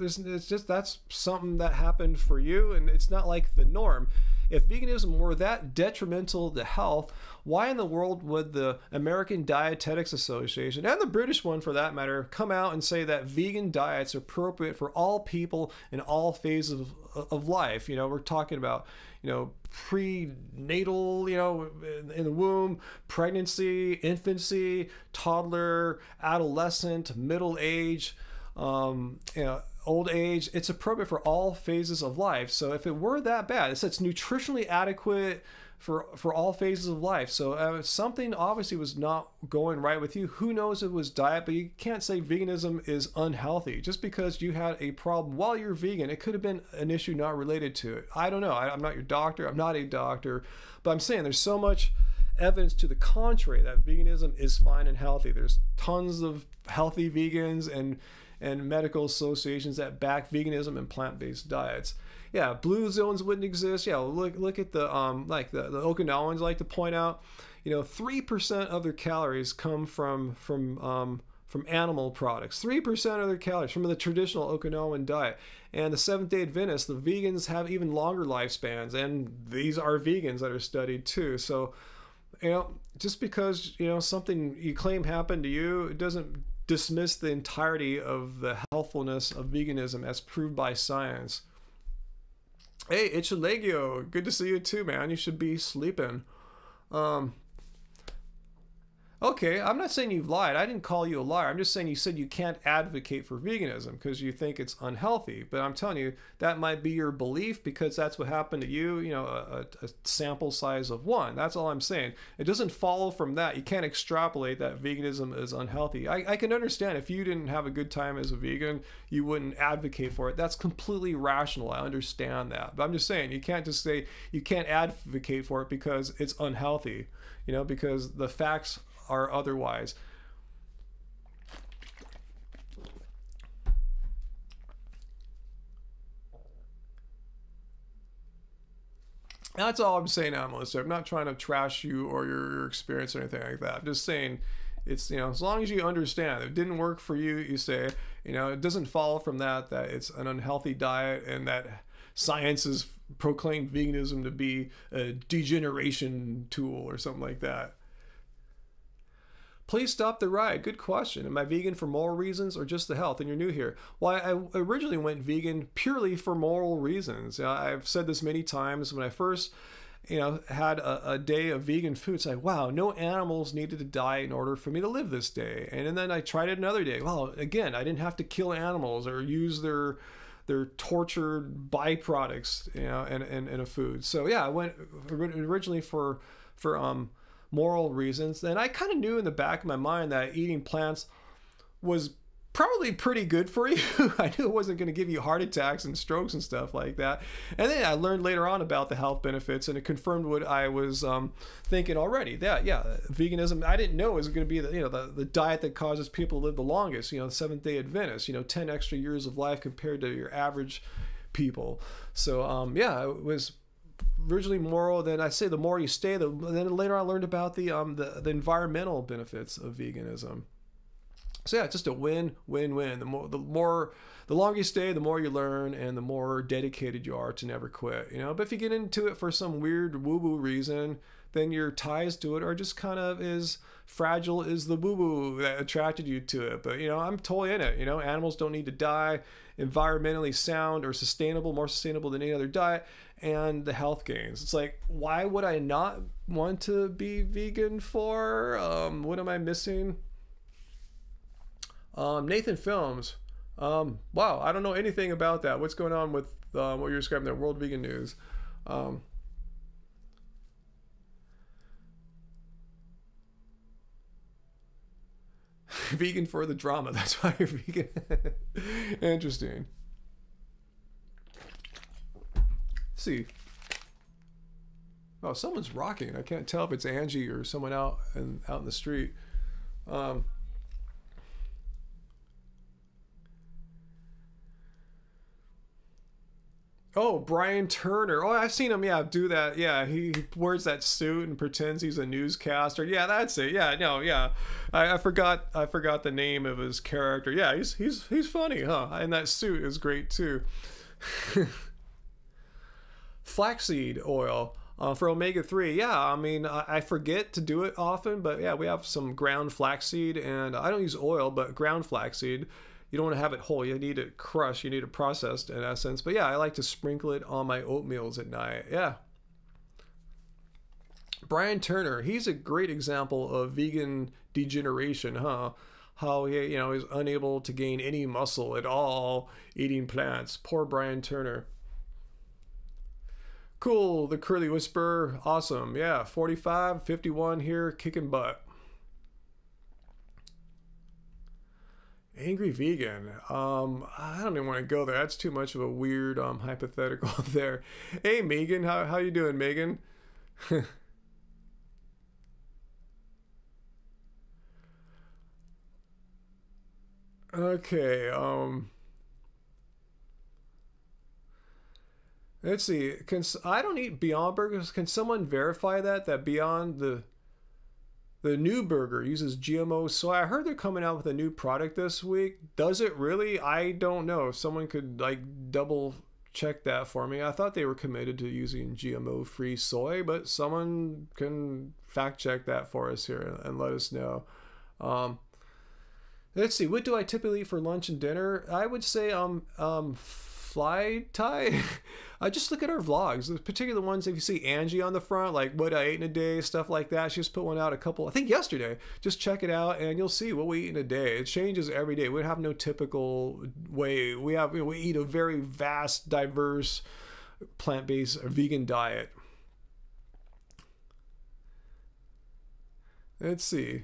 just that's something that happened for you, and it's not like the norm. If veganism were that detrimental to health, why in the world would the American Dietetics Association, and the British one for that matter, come out and say that vegan diets are appropriate for all people in all phases of life? You know, we're talking about, you know, prenatal, you know, in the womb, pregnancy, infancy, toddler, adolescent, middle age, you know, old age. It's appropriate for all phases of life. So if it were that bad, it's nutritionally adequate for all phases of life. So something obviously was not going right with you. Who knows if it was diet, but you can't say veganism is unhealthy. Just because you had a problem while you're vegan, it could have been an issue not related to it. I don't know. I'm not your doctor. I'm not a doctor. But I'm saying there's so much evidence to the contrary that veganism is fine and healthy. There's tons of healthy vegans and medical associations that back veganism and plant-based diets. Yeah, blue zones wouldn't exist. Yeah, look at the like the Okinawans like to point out, you know, 3% of their calories come from animal products. 3% of their calories from the traditional Okinawan diet. And the Seventh-day Adventists, the vegans, have even longer lifespans, and these are vegans that are studied too. So, you know, just because, you know, something you claim happened to you, it doesn't dismiss the entirety of the healthfulness of veganism as proved by science. Hey, Ichilegio, good to see you too, man. You should be sleeping. Okay, I'm not saying you've lied. I didn't call you a liar. I'm just saying you said you can't advocate for veganism because you think it's unhealthy. But I'm telling you, that might be your belief because that's what happened to you, you know, a sample size of one. That's all I'm saying. It doesn't follow from that. You can't extrapolate that veganism is unhealthy. I can understand if you didn't have a good time as a vegan, you wouldn't advocate for it. That's completely rational. I understand that. But I'm just saying, you can't just say you can't advocate for it because it's unhealthy, you know, because the facts are otherwise. That's all I'm saying, Melissa. I'm not trying to trash you or your experience or anything like that. I'm just saying It's, you know, as long as you understand it didn't work for you, you say, you know, it doesn't follow from that it's an unhealthy diet, and that science has proclaimed veganism to be a degeneration tool or something like that. Please stop the ride. Good question. Am I vegan for moral reasons or just the health? And you're new here. Well, I originally went vegan purely for moral reasons. I've said this many times. When I first, you know, had a day of vegan food, it's like, wow, no animals needed to die in order for me to live this day. And then I tried it another day. Well, again, I didn't have to kill animals or use their tortured byproducts, you know, in a food. So yeah, I went originally for moral reasons. And I kind of knew in the back of my mind that eating plants was probably pretty good for you. I knew it wasn't going to give you heart attacks and strokes and stuff like that. And then I learned later on about the health benefits, and it confirmed what I was thinking already. That yeah, veganism, I didn't know it was going to be the, you know, the diet that causes people to live the longest. You know, the Seventh-day Adventists. You know, 10 extra years of life compared to your average people. So yeah, it was originally moral. Then I say the more you stay, then later I learned about the environmental benefits of veganism. So yeah, it's just a win-win-win. The longer you stay, the more you learn, and the more dedicated you are to never quit. You know, but if you get into it for some weird woo-woo reason, then your ties to it are just kind of as fragile as the woo-woo that attracted you to it. But you know, I'm totally in it. You know, animals don't need to die. Environmentally sound or sustainable, more sustainable than any other diet, and the health gains. It's like, why would I not want to be vegan for? What am I missing? Nathan Films. Wow, I don't know anything about that. What's going on with what you're describing there? World Vegan News. Vegan for the drama. That's why you're vegan. Interesting. Let's see. Oh, someone's rocking. I can't tell if it's Angie or someone out in the street. Oh, Brian Turner. Oh, I've seen him, yeah, do that. Yeah, he wears that suit and pretends he's a newscaster. Yeah, that's it. Yeah, no, yeah. I forgot the name of his character. Yeah, he's funny, huh? And that suit is great too. Flaxseed oil for omega-3. Yeah, I mean, I forget to do it often, but yeah, we have some ground flaxseed, and I don't use oil, but ground flaxseed. You don't want to have it whole. You need it crushed. You need it processed in essence. But yeah, I like to sprinkle it on my oatmeals at night. Yeah. Brian Turner, he's a great example of vegan degeneration, huh? How he, you know, is unable to gain any muscle at all eating plants. Poor Brian Turner. Cool, the Curly Whisperer. Awesome. Yeah, 45, 51 here, kicking butt. Angry vegan. I don't even want to go there. That's too much of a weird hypothetical there. Hey Megan, how you doing, Megan? Okay, let's see. I don't eat Beyond Burgers. Can someone verify that Beyond the new burger uses GMO soy? I heard they're coming out with a new product this week. Does it really? I don't know. If someone could like double check that for me. I thought they were committed to using GMO free soy, but someone can fact check that for us here and let us know. Let's see. What do I typically eat for lunch and dinner? I would say fly tie. I just look at our vlogs, the particular ones. If you see Angie on the front, like what I ate in a day, stuff like that. She just put one out I think yesterday. Just check it out and you'll see what we eat in a day. It changes every day. We have no typical way. We eat a very vast, diverse, plant-based vegan diet. Let's see.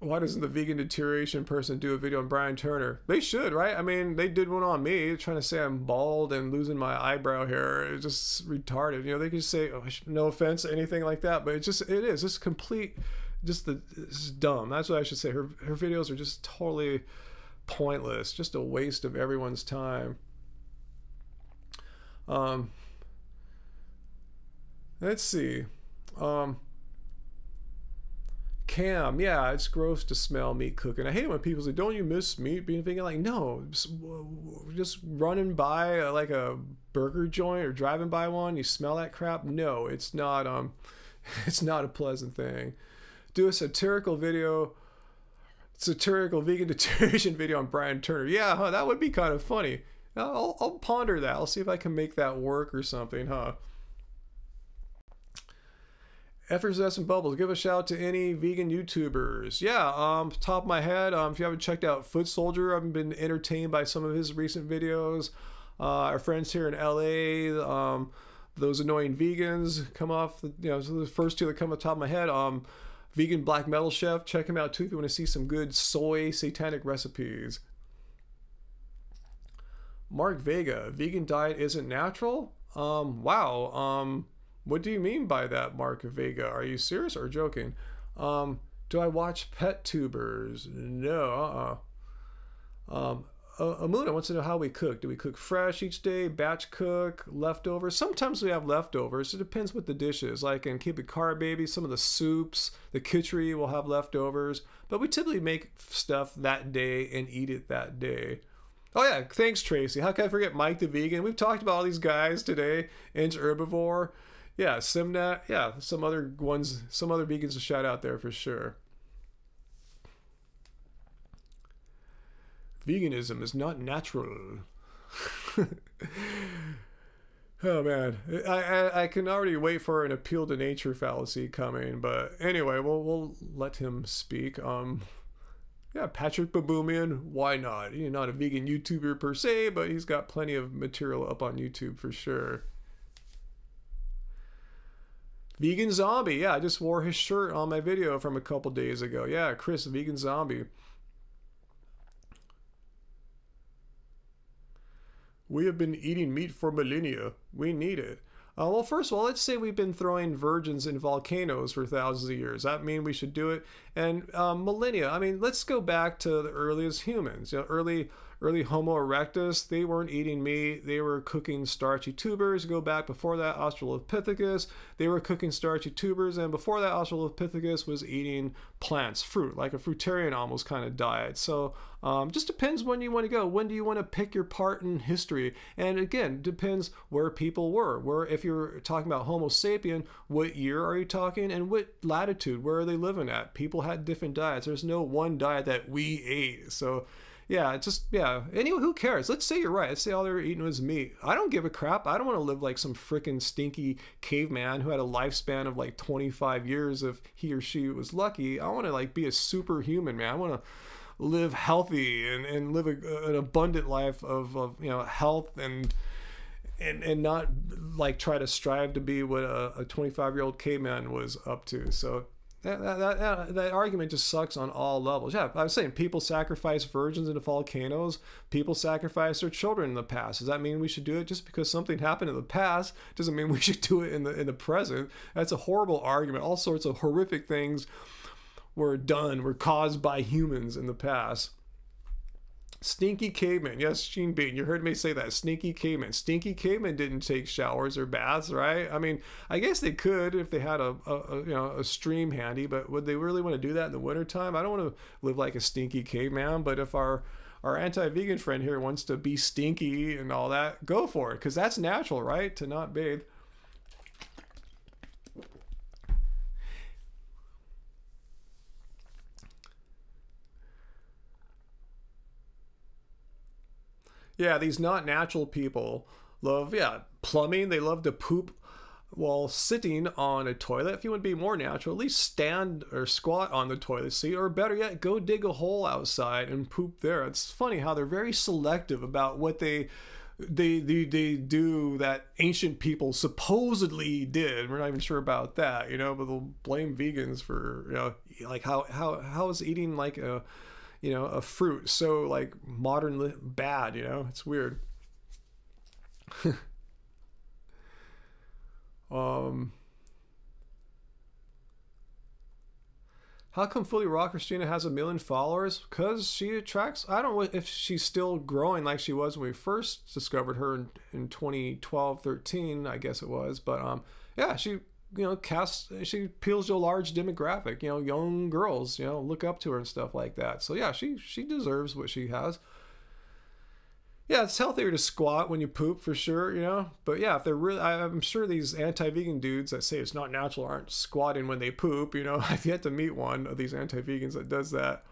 Why doesn't the vegan deterioration person do a video on Brian Turner? They should, right? I mean, they did one on me trying to say I'm bald and losing my eyebrow hair. It's just retarded. You know, they could say, oh, no offense, anything like that, but it is just complete, it's dumb. That's what I should say. Her videos are just totally pointless, just a waste of everyone's time. Um, let's see. Um, Cam, yeah, it's gross to smell meat cooking. I hate it when people say, "Don't you miss meat being vegan?" Like, no, just running by like a burger joint or driving by one, you smell that crap. No, it's not. It's not a pleasant thing. Do a satirical vegan deterioration video on Brian Turner. Yeah, huh, that would be kind of funny. I'll ponder that. I'll see if I can make that work or something, huh? Effervescent Bubbles, give a shout to any vegan YouTubers. Yeah, top of my head, if you haven't checked out Foot Soldier, I've been entertained by some of his recent videos. Our friends here in LA, those annoying vegans come off, so the first two that come off the top of my head. Vegan Black Metal Chef, check him out too if you want to see some good soy satanic recipes. Mark Vega, vegan diet isn't natural? Wow. What do you mean by that, Mark Vega? Are you serious or joking? Do I watch pet tubers? No. Amuna wants to know how we cook. Do we cook fresh each day, batch cook, leftovers? Sometimes we have leftovers. It depends what the dish is. Like in Keep It Carb Baby, some of the soups, the khichdi will have leftovers. But we typically make stuff that day and eat it that day. Oh yeah, thanks Tracy. How can I forget Mike the Vegan? We've talked about all these guys today. Inch Herbivore. Yeah, Simnat. Yeah, some other ones, some other vegans to shout out there for sure. Veganism is not natural. Oh man, I can already wait for an appeal to nature fallacy coming, but anyway, we'll let him speak. Yeah, Patrick Baboumian, why not? He's not a vegan YouTuber per se, but he's got plenty of material up on YouTube for sure. Vegan Zombie, yeah, I just wore his shirt on my video from a couple days ago. Yeah, Chris, Vegan Zombie. We have been eating meat for millennia. We need it. Well, first of all, let's say we've been throwing virgins in volcanoes for thousands of years. That mean we should do it? And millennia, I mean, let's go back to the earliest humans. Early Homo erectus, they weren't eating meat. They were cooking starchy tubers. Go back before that, Australopithecus, they were cooking starchy tubers. And before that, Australopithecus was eating plants, fruit, like a fruitarian almost kind of diet. So just depends when you want to go. When do you want to pick your part in history? And again, depends where people were. Where, if you're talking about Homo sapien, what year are you talking and what latitude? Where are they living at? People had different diets. There's no one diet that we ate. So yeah, it's just, yeah. Anyway, who cares? Let's say you're right. Let's say all they were eating was meat. I don't give a crap. I don't want to live like some freaking stinky caveman who had a lifespan of like 25 years if he or she was lucky. I want to like be a superhuman, man. I want to live healthy and live an abundant life of health and not like try to strive to be what a 25-year-old caveman was up to. So that argument just sucks on all levels. Yeah, I was saying people sacrifice virgins into volcanoes. People sacrifice their children in the past. Does that mean we should do it? Just because something happened in the past doesn't mean we should do it in the present. That's a horrible argument. All sorts of horrific things were caused by humans in the past. Stinky caveman. Yes, Sheen Bean, you heard me say that. Stinky caveman. Stinky caveman didn't take showers or baths, right? I mean, I guess they could if they had a stream handy, but would they really want to do that in the wintertime? I don't want to live like a stinky caveman, but if our anti-vegan friend here wants to be stinky and all that, go for it, because that's natural, right? To not bathe. Yeah, these not natural people love, plumbing. They love to poop while sitting on a toilet. If you want to be more natural, at least stand or squat on the toilet seat, or better yet, go dig a hole outside and poop there. It's funny how they're very selective about what they do that ancient people supposedly did. We're not even sure about that, but they'll blame vegans for, like how is eating like a fruit so like modern bad, it's weird. How come Fully Raw Christina has 1 million followers? Because she attracts, I don't know if she's still growing like she was when we first discovered her in 2012, 13, I guess it was. But yeah, she, she appeals to a large demographic, young girls, look up to her and stuff like that. So yeah, she deserves what she has. Yeah, it's healthier to squat when you poop for sure, But yeah, if they're really, I'm sure these anti-vegan dudes that say it's not natural aren't squatting when they poop, I've yet to meet one of these anti-vegans that does that.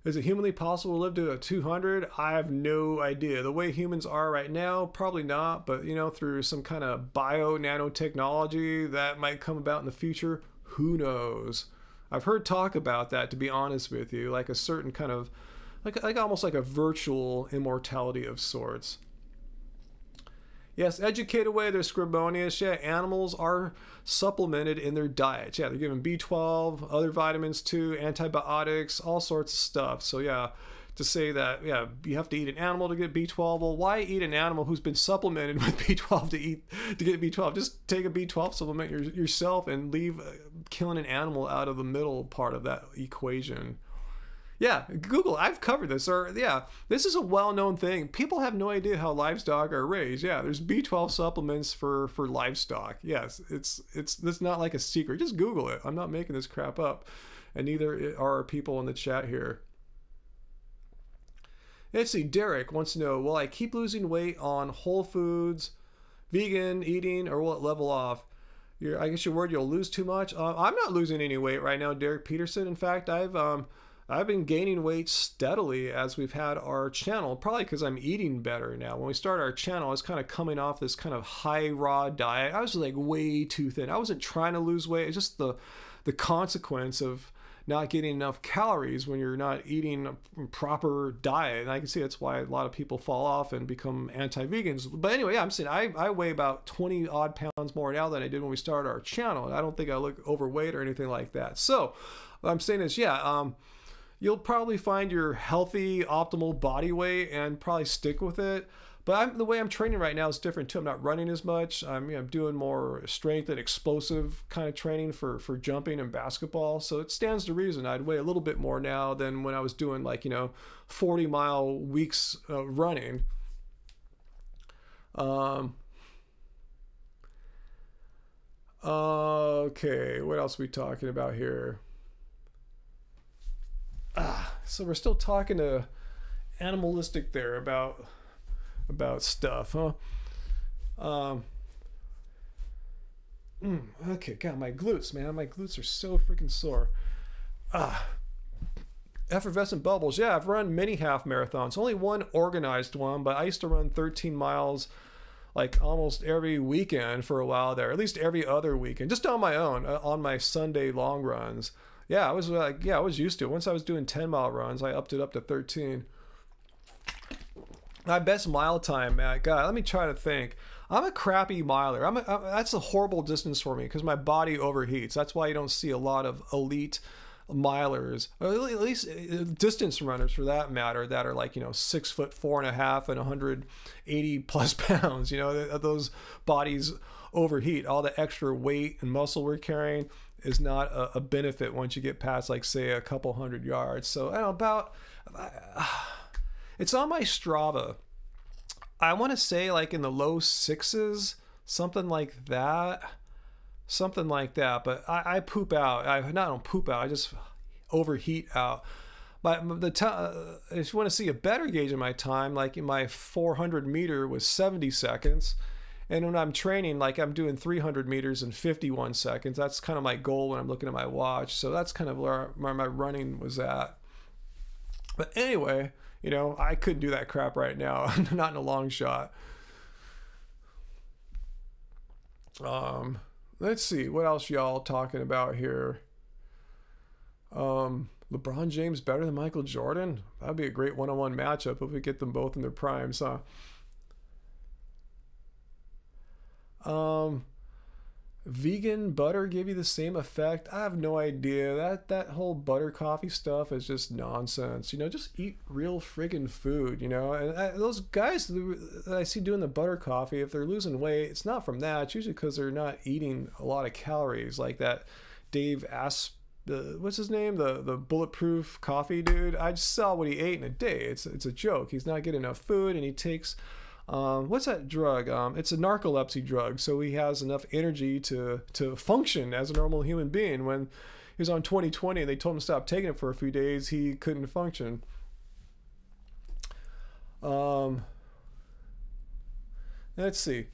Is it humanly possible to live to a 200? I have no idea. The way humans are right now, probably not. But, through some kind of bio-nanotechnology that might come about in the future, who knows? I've heard talk about that, to be honest with you, like a certain kind of, like almost like a virtual immortality of sorts. Yes, educate away, they're scribonius. Yeah, animals are supplemented in their diets. Yeah, they're given B12, other vitamins too, antibiotics, all sorts of stuff. So yeah, to say that, yeah, you have to eat an animal to get B12. Well, why eat an animal who's been supplemented with B12 to get B12? Just take a B12 supplement yourself and leave killing an animal out of the middle part of that equation. Yeah, Google, I've covered this. Or yeah, this is a well-known thing. People have no idea how livestock are raised. Yeah, there's B12 supplements for livestock. Yes, it's not like a secret. Just Google it. I'm not making this crap up. And neither are people in the chat here. Let's see, Derek wants to know, will I keep losing weight on whole foods, vegan eating, or will it level off? I guess you're worried you'll lose too much. I'm not losing any weight right now, Derek Peterson. In fact, I've been gaining weight steadily as we've had our channel, probably because I'm eating better now. When we started our channel, I was kind of coming off this kind of high raw diet. I was like way too thin. I wasn't trying to lose weight. It's just the consequence of not getting enough calories when you're not eating a proper diet. And I can see that's why a lot of people fall off and become anti-vegans. But anyway, yeah, I'm saying I weigh about 20 odd pounds more now than I did when we started our channel. And I don't think I look overweight or anything like that. So what I'm saying is, yeah, you'll probably find your healthy, optimal body weight and probably stick with it. But the way I'm training right now is different too. I'm not running as much. I'm doing more strength and explosive kind of training for jumping and basketball. So it stands to reason I'd weigh a little bit more now than when I was doing 40-mile weeks running. Okay, what else are we talking about here? So we're still talking to animalistic there about stuff, huh? Okay, God, my glutes, man. My glutes are so freaking sore. Effervescent bubbles. Yeah, I've run many half marathons. Only one organized one, but I used to run 13 miles like almost every weekend for a while there, at least every other weekend, just on my own, on my Sunday long runs. Yeah, I was used to it. Once I was doing 10-mile runs, I upped it up to 13. My best mile time, Matt. God, let me try to think. I'm a crappy miler. That's a horrible distance for me because my body overheats. That's why you don't see a lot of elite milers, or at least distance runners for that matter, that are 6'4.5" and 180 plus pounds. Those bodies overheat. All the extra weight and muscle we're carrying is not a benefit once you get past, say, a couple hundred yards. So I don't know, it's on my Strava. I want to say in the low 6s, something like that. But I poop out. I don't poop out. I just overheat out. If you want to see a better gauge of my time, my 400 meter was 70 seconds. And when I'm training, I'm doing 300 meters in 51 seconds. That's kind of my goal when I'm looking at my watch. So that's kind of where my running was at. But anyway, I couldn't do that crap right now. Not in a long shot. Let's see. What else y'all talking about here? LeBron James better than Michael Jordan? That'd be a great one-on-one matchup if we get them both in their primes, huh? Vegan butter give you the same effect? I have no idea. That whole butter coffee stuff is just nonsense. Just eat real friggin' food, and those guys that I see doing the butter coffee, if they're losing weight, it's not from that. It's usually because they're not eating a lot of calories, like that Dave what's his name, the bulletproof coffee dude. I just saw what he ate in a day. It's a joke. He's not getting enough food, and he takes what's that drug? It's a narcolepsy drug, so he has enough energy to function as a normal human being. When he was on 2020 and they told him to stop taking it for a few days, he couldn't function. Let's see.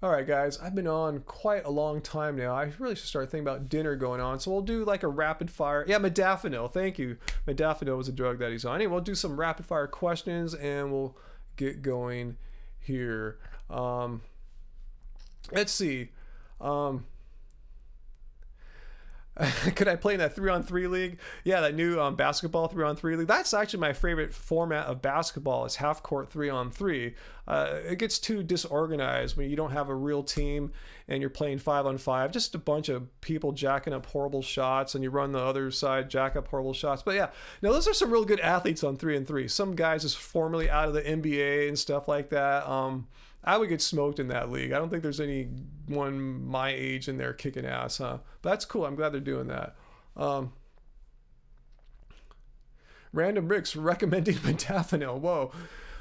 All right, guys, I've been on quite a long time now. I really should start thinking about dinner going on. So we'll do like a rapid fire. Yeah, modafinil. Thank you. Modafinil was a drug that he's on. Anyway, we'll do some rapid fire questions and we'll get going here. Let's see. Could I play in that 3-on-3 league? Yeah, that new basketball 3-on-3 league. That's actually my favorite format of basketball, is half-court 3-on-3. It gets too disorganized when you don't have a real team and you're playing 5-on-5. Just a bunch of people jacking up horrible shots, and you run the other side, jack up horrible shots. But yeah, now those are some real good athletes on 3-on-3. Some guys is formerly out of the NBA and stuff like that. I would get smoked in that league. I don't think there's anyone my age in there kicking ass, huh? But that's cool. I'm glad they're doing that. Random Ricks recommending modafinil. Whoa.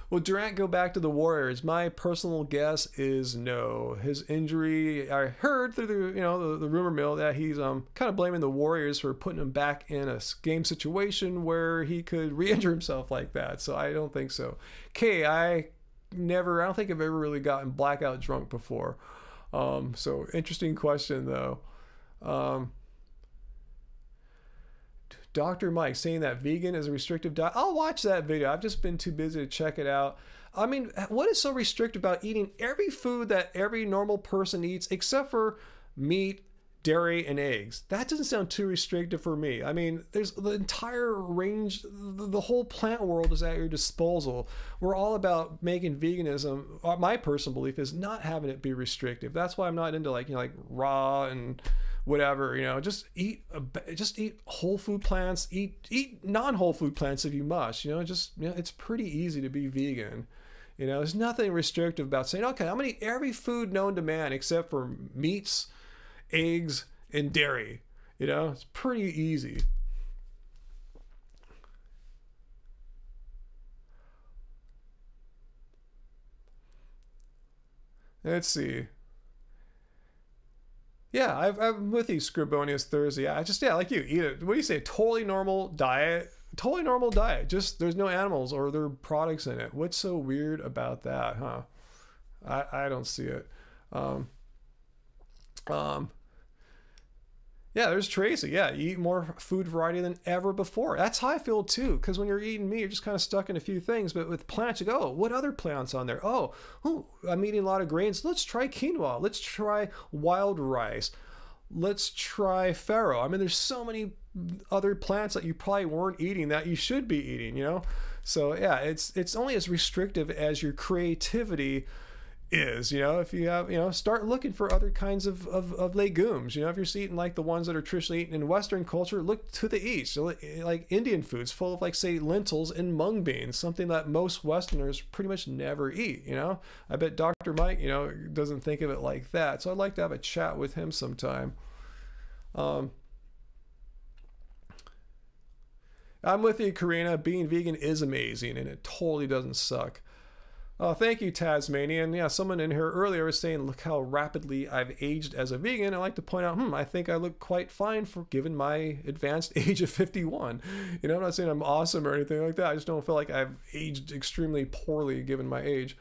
Will Durant go back to the Warriors? My personal guess is no. His injury, I heard through the rumor mill that he's kind of blaming the Warriors for putting him back in a game situation where he could re-injure himself like that. So I don't think so. I don't think I've ever really gotten blackout drunk before. So interesting question though. Dr. Mike saying that vegan is a restrictive diet. I'll watch that video. I've just been too busy to check it out. I mean, what is so restrictive about eating every food that every normal person eats except for meat, dairy, and eggs? That doesn't sound too restrictive for me. I mean, there's the entire range, the whole plant world is at your disposal. We're all about making veganism. My personal belief is not having it be restrictive. That's why I'm not into like raw and whatever, just eat whole food plants, eat non-whole food plants if you must, it's pretty easy to be vegan. There's nothing restrictive about saying, okay, I'm gonna eat every food known to man except for meats, eggs, and dairy. It's pretty easy. Let's see. Yeah, I'm with you, Scribonius Thursday. Like you, eat it. What do you say? Totally normal diet. Totally normal diet. Just there's no animals or their products in it. What's so weird about that, huh? I don't see it. Yeah, there's Tracy. Yeah, you eat more food variety than ever before. That's how I feel too, because when you're eating meat, you're just kind of stuck in a few things. But with plants, you go, oh, what other plants on there? Oh, I'm eating a lot of grains. Let's try quinoa. Let's try wild rice. Let's try farro. I mean, there's so many other plants that you probably weren't eating that you should be eating, So yeah, it's only as restrictive as your creativity is. If you have, start looking for other kinds of legumes. If you're eating like the ones that are traditionally eaten in Western culture, look to the east. So like Indian foods full of like, say, lentils and mung beans, something that most Westerners pretty much never eat. I bet Dr. Mike doesn't think of it like that. So I'd like to have a chat with him sometime. I'm with you, Karina. Being vegan is amazing and it totally doesn't suck. Thank you, Tasmanian. Yeah, someone in here earlier was saying, look how rapidly I've aged as a vegan. I like to point out, I think I look quite fine for given my advanced age of 51. I'm not saying I'm awesome or anything like that. I just don't feel like I've aged extremely poorly given my age.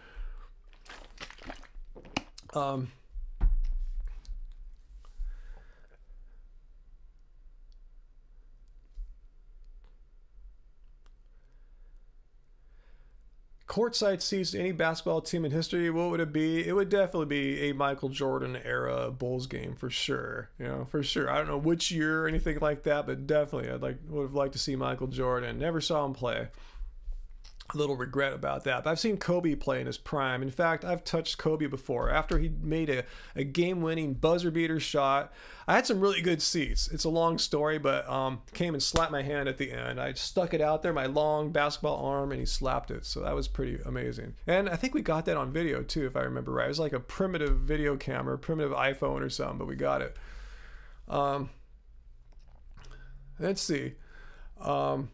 Courtside seats to any basketball team in history, what would it be? It would definitely be a Michael Jordan era Bulls game for sure. For sure. I don't know which year or anything like that, but definitely would have liked to see Michael Jordan. Never saw him play. A little regret about that. But I've seen Kobe play in his prime. In fact, I've touched Kobe before. After he made a game-winning buzzer beater shot, I had some really good seats. It's a long story, but came and slapped my hand at the end. I stuck it out there, my long basketball arm, and he slapped it. So that was pretty amazing. And I think we got that on video too, if I remember right. It was like a primitive video camera, primitive iPhone or something, but we got it. Let's see. Um,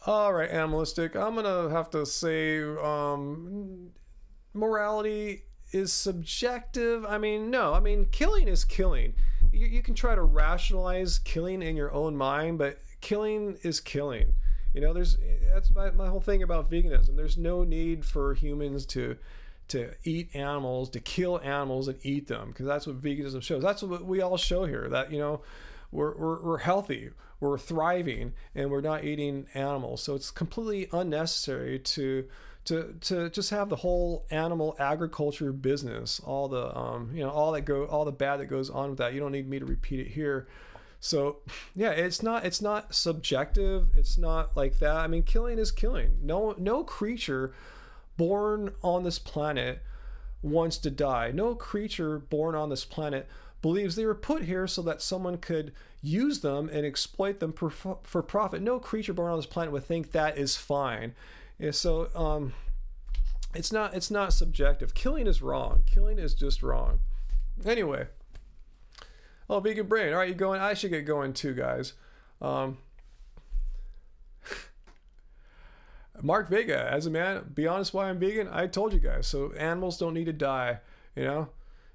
all right, animalistic. I'm gonna have to say morality is subjective. I mean, no. I mean, killing is killing. You can try to rationalize killing in your own mind, but killing is killing. You know, that's my whole thing about veganism. There's no need for humans to eat animals, to kill animals and eat them, because that's what veganism shows. That's what we all show here. That, you know, we're healthy, we're thriving, and we're not eating animals. So it's completely unnecessary to just have the whole animal agriculture business, all the you know, all the bad that goes on with that. You don't need me to repeat it here. So yeah, it's not subjective. It's not like that. I mean, killing is killing. No creature born on this planet wants to die. No creature born on this planet believes they were put here so that someone could use them and exploit them for profit. No creature born on this planet would think that is fine. And so it's not subjective. Killing is wrong. Killing is just wrong. Anyway. Oh, vegan brain. All right, you going? I should get going too, guys. Mark Vega, as a man, be honest why I'm vegan. I told you guys. So animals don't need to die. You know,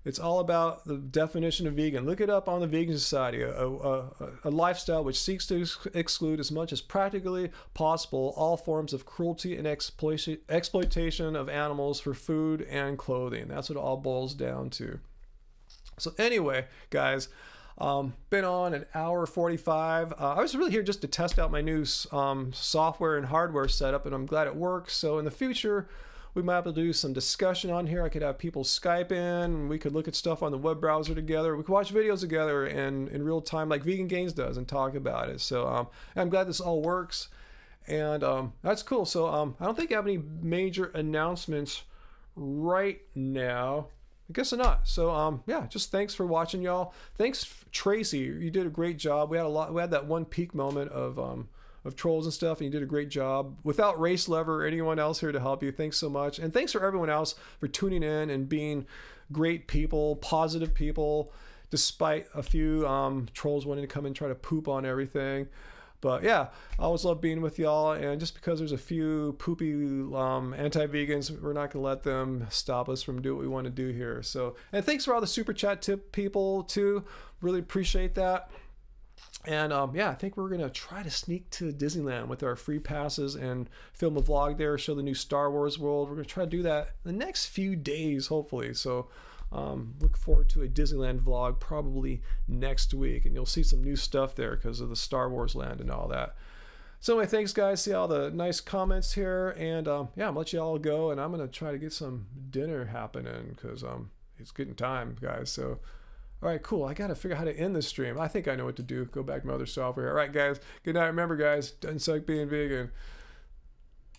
it's all about the definition of vegan. Look it up on the Vegan Society, a lifestyle which seeks to exclude as much as practically possible all forms of cruelty and exploitation of animals for food and clothing. That's what it all boils down to. So anyway, guys, been on an hour 45. I was really here just to test out my new software and hardware setup, and I'm glad it works. So in the future, we might be able to do some discussion on here. I could have people Skype in, and we could look at stuff on the web browser together. We could watch videos together in real time like Vegan Gains does and talk about it. So I'm glad this all works, and that's cool. So I don't think I have any major announcements right now. I guess not. So yeah, just thanks for watching, y'all. Thanks, Tracy. You did a great job. We had that one peak moment of trolls and stuff, and you did a great job without Race Lever or anyone else here to help you. Thanks so much, and thanks for everyone else for tuning in and being great people, positive people, despite a few trolls wanting to come and try to poop on everything. But yeah, I always love being with y'all, and just because there's a few poopy anti-vegans, we're not gonna let them stop us from doing what we want to do here. So, and thanks for all the super chat tip people too. Really appreciate that. And yeah, I think we're gonna try to sneak to Disneyland with our free passes and film a vlog there, show the new Star Wars world. We're gonna try to do that the next few days, hopefully. So look forward to a Disneyland vlog probably next week, and you'll see some new stuff there because of the Star Wars land and all that. So anyway, thanks guys. See all the nice comments here, and yeah, I'm gonna let you all go, and I'm gonna try to get some dinner happening because it's getting time, guys. So all right, cool. I gotta figure out how to end this stream. I think I know what to do. Go back to my other software. All right, guys. Good night. Remember, guys, doesn't suck being vegan.